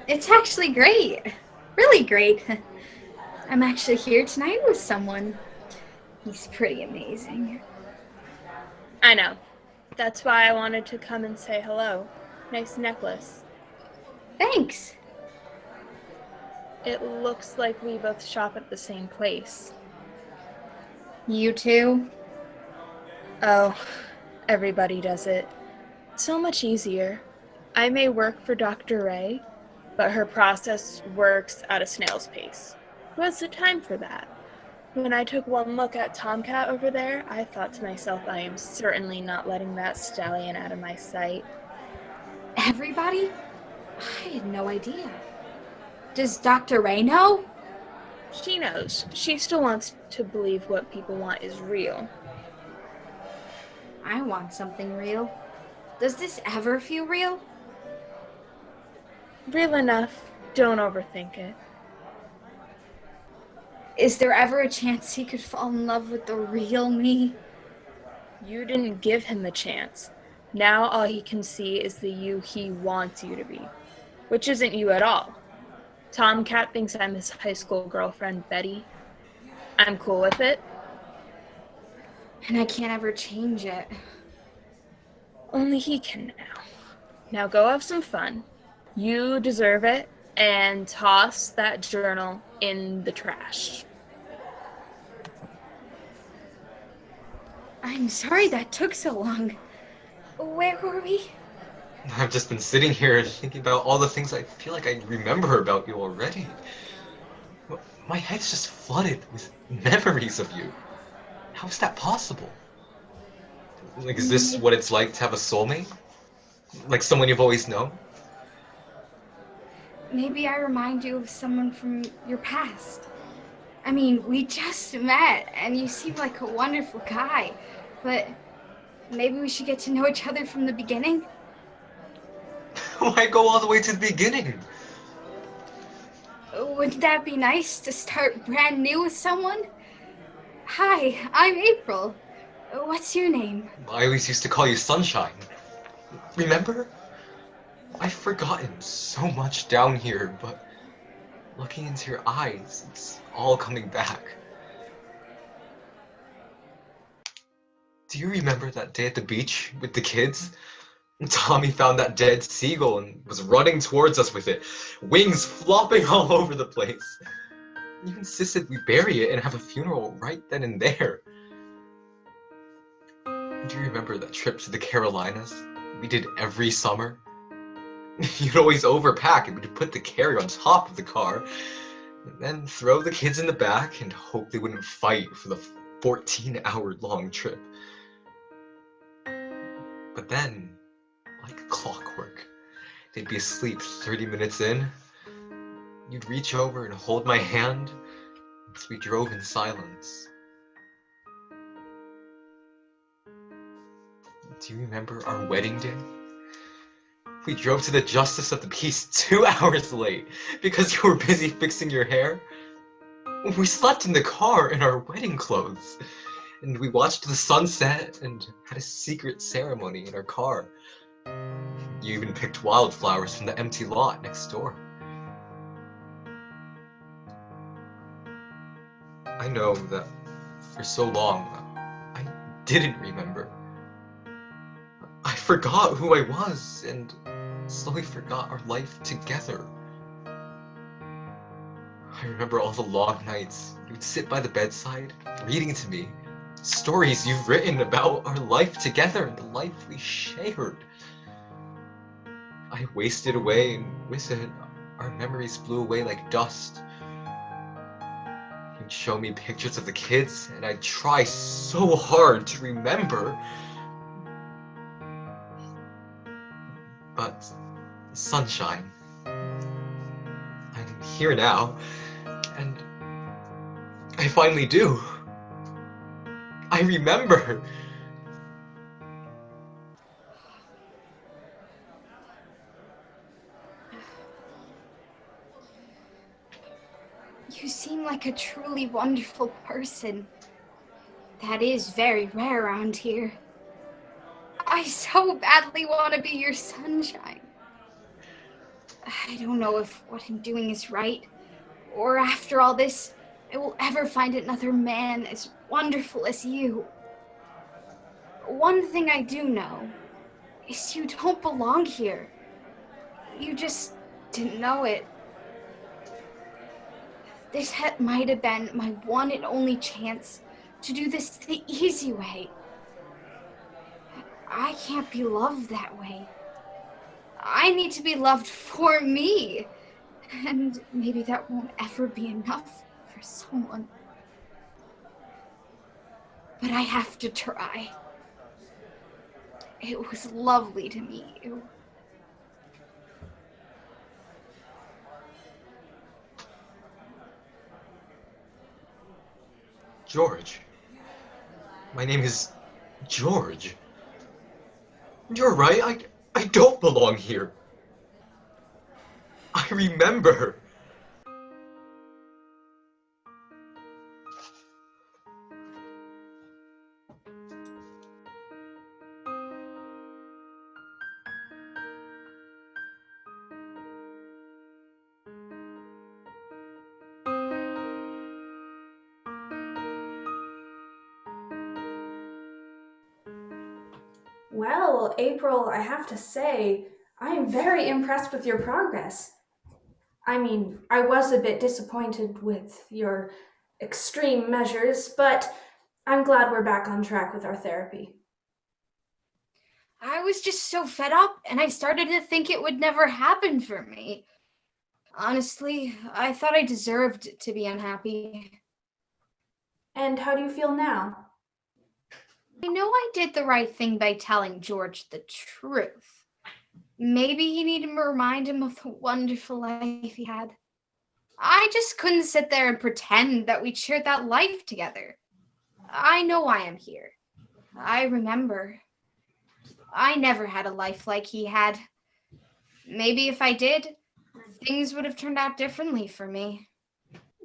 It's actually great. Really great. I'm actually here tonight with someone. He's pretty amazing. I know. That's why I wanted to come and say hello. Nice necklace. Thanks. It looks like we both shop at the same place. You too? Oh, everybody does it. So much easier. I may work for Dr. Ray, but her process works at a snail's pace. Who has the time for that? When I took one look at Tomcat over there, I thought to myself, I am certainly not letting that stallion out of my sight. Everybody? I had no idea. Does Dr. Ray know? She knows. She still wants to believe what people want is real. I want something real. Does this ever feel real? Real enough. Don't overthink it. Is there ever a chance he could fall in love with the real me? You didn't give him the chance. Now all he can see is the you he wants you to be, which isn't you at all. Tomcat thinks I'm his high school girlfriend, Betty. I'm cool with it. And I can't ever change it. Only he can now. Now go have some fun. You deserve it, and toss that journal in the trash. I'm sorry that took so long. Where were we? I've just been sitting here thinking about all the things I feel like I remember about you already. My head's just flooded with memories of you. How is that possible? Like, is this what it's like to have a soulmate? Like someone you've always known? Maybe I remind you of someone from your past. I mean, we just met, and you seem like a wonderful guy, but maybe we should get to know each other from the beginning? Why go all the way to the beginning? Wouldn't that be nice to start brand new with someone? Hi, I'm April. What's your name? I always used to call you Sunshine. Remember? I've forgotten so much down here, but looking into your eyes, it's all coming back. Do you remember that day at the beach with the kids? Tommy found that dead seagull and was running towards us with it, wings flopping all over the place. You insisted we bury it and have a funeral right then and there. Do you remember that trip to the Carolinas we did every summer? You'd always overpack and we'd put the carrier on top of the car, and then throw the kids in the back and hope they wouldn't fight for the 14-hour-long trip. But then, like clockwork, they'd be asleep 30 minutes in. You'd reach over and hold my hand as we drove in silence. Do you remember our wedding day? We drove to the Justice of the Peace 2 hours late because you were busy fixing your hair. We slept in the car in our wedding clothes, and we watched the sunset and had a secret ceremony in our car. You even picked wildflowers from the empty lot next door. I know that for so long, I didn't remember. I forgot who I was and slowly forgot our life together. I remember all the long nights you'd sit by the bedside, reading to me stories you've written about our life together and the life we shared. I wasted away, and with it, our memories blew away like dust. You'd show me pictures of the kids, and I'd try so hard to remember. But, sunshine, I'm here now, and I finally do. I remember. You seem like a truly wonderful person. That is very rare around here. I so badly want to be your sunshine. I don't know if what I'm doing is right, or after all this, I will ever find another man as wonderful as you. One thing I do know is you don't belong here. You just didn't know it. This might have been my one and only chance to do this the easy way. I can't be loved that way. I need to be loved for me. And maybe that won't ever be enough for someone. But I have to try. It was lovely to meet you. George. My name is George. You're right, I don't belong here. I remember. Well, April, I have to say, I am very impressed with your progress. I mean, I was a bit disappointed with your extreme measures, but I'm glad we're back on track with our therapy. I was just so fed up, and I started to think it would never happen for me. Honestly, I thought I deserved to be unhappy. And how do you feel now? I know I did the right thing by telling George the truth. Maybe he needed to remind him of the wonderful life he had. I just couldn't sit there and pretend that we'd shared that life together. I know I am here. I remember. I never had a life like he had. Maybe if I did, things would have turned out differently for me.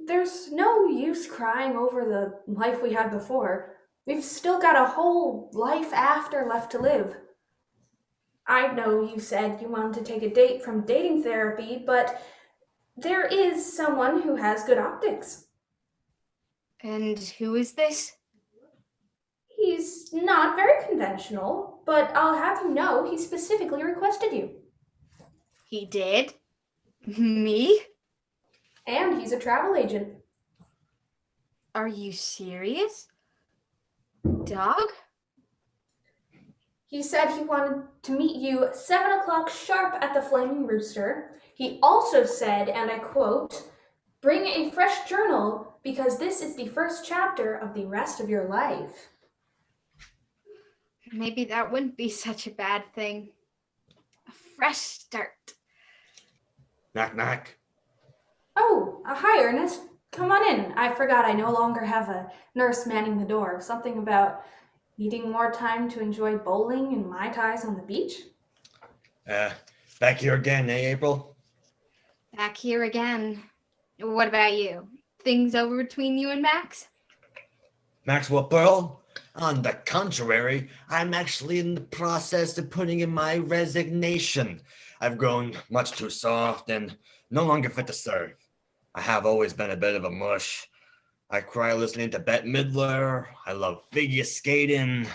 There's no use crying over the life we had before. We've still got a whole life after left to live. I know you said you wanted to take a date from dating therapy, but there is someone who has good optics. And who is this? He's He's not very conventional, but I'll have you know he specifically requested you. He did? Me? And he's a travel agent. Are you serious? Dog? He said he wanted to meet you 7 o'clock sharp at the Flaming Rooster. He also said, and I quote, "Bring a fresh journal because this is the first chapter of the rest of your life." Maybe that wouldn't be such a bad thing. A fresh start. Knock, knock. Oh, hi, Ernest. Come on in. I forgot I no longer have a nurse manning the door. Something about needing more time to enjoy bowling and Mai Tais on the beach? Back here again, eh, April? Back here again. What about you? Things over between you and Max? Maxwell Pearl? On the contrary, I'm actually in the process of putting in my resignation. I've grown much too soft and no longer fit to serve. I have always been a bit of a mush. I cry listening to Bette Midler. I love figure skating.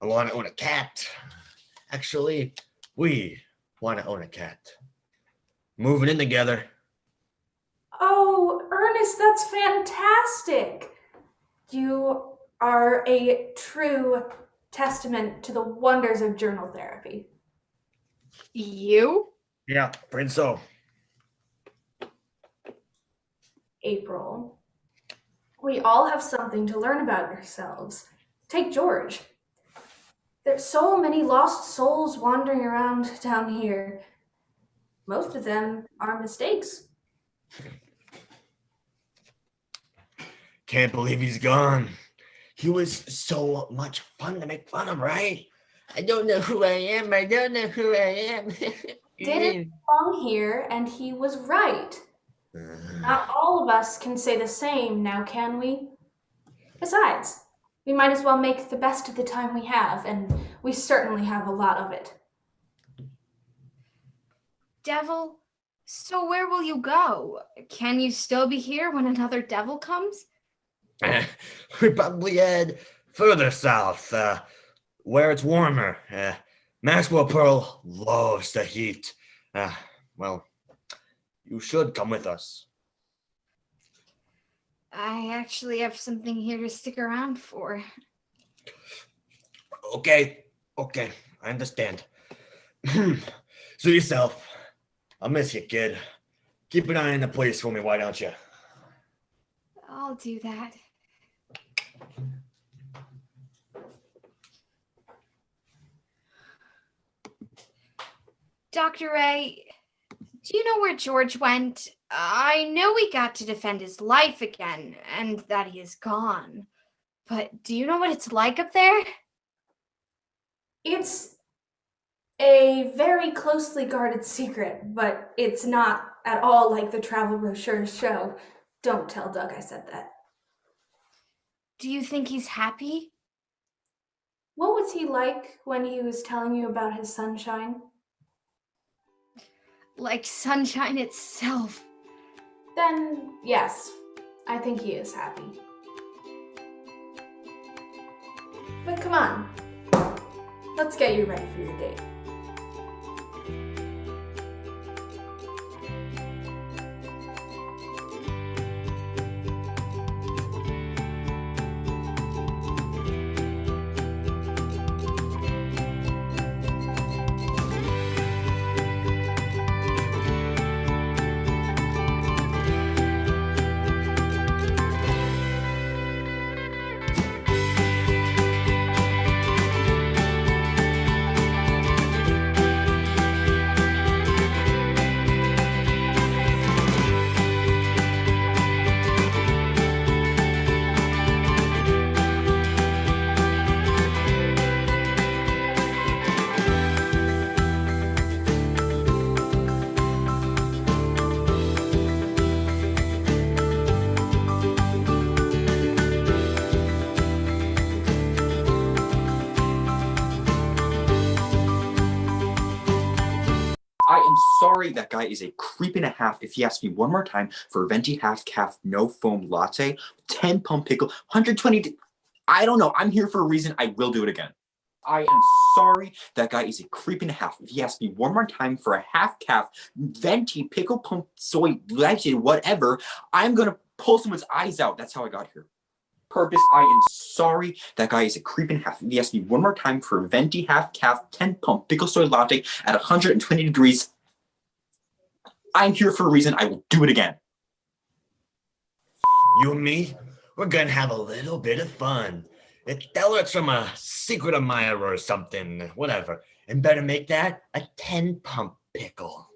I want to own a cat. Actually, we want to own a cat. Moving in together. Oh, Ernest, that's fantastic. You are a true testament to the wonders of journal therapy. You? Yeah, afraid so. April, we all have something to learn about ourselves. Take George. There's so many lost souls wandering around down here. Most of them are mistakes. Can't believe he's gone. He was so much fun to make fun of, right? I don't know who I am. I don't know who I am. Didn't belong here, and he was right. Not all of us can say the same now, can we? Besides, we might as well make the best of the time we have, and we certainly have a lot of it. Devil? So where will you go? Can you still be here when another devil comes? We probably head further south, where it's warmer. Maxwell Pearl loves the heat. Well, you should come with us. I actually have something here to stick around for. Okay, I understand. Suit yourself. I'll miss you, kid. Keep an eye on the place for me, why don't you? I'll do that. Dr. Ray, do you know where George went? I know he got to defend his life again, and that he is gone. But do you know what it's like up there? It's a very closely guarded secret, but it's not at all like the travel brochures show. Don't tell Doug I said that. Do you think he's happy? What was he like when he was telling you about his sunshine? Like sunshine itself. Then, yes, I think he is happy. But come on, let's get you ready for your date. I am sorry, that guy is a creep and a half. If he asks me one more time for a venti half calf no foam latte, 10 pump pickle, 120. I don't know. I'm here for a reason. I will do it again. I am sorry. That guy is a creep and a half. If he asks me one more time for a half calf, venti, pickle pump, soy, legend, whatever, I'm gonna pull someone's eyes out. That's how I got here. Purpose, I am sorry. That guy is a creep and a half. If he asks me one more time for a venti, half calf, 10 pump, pickle soy latte at 120 degrees, I'm here for a reason. I will do it again. You and me, we're gonna have a little bit of fun. Tell her it's from a secret admirer or something, whatever. And better make that a 10 pump pickle.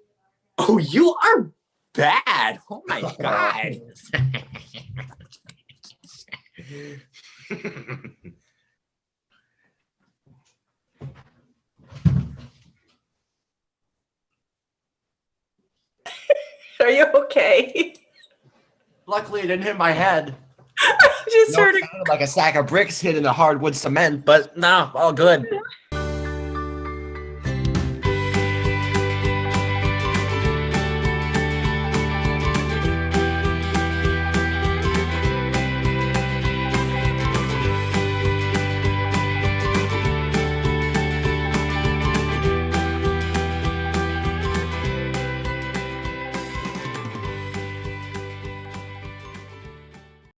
Oh, you are bad. Oh my God. Are you okay? Luckily, it didn't hit my head. Just heard it sounded like a sack of bricks hitting the hardwood cement, but no, all good.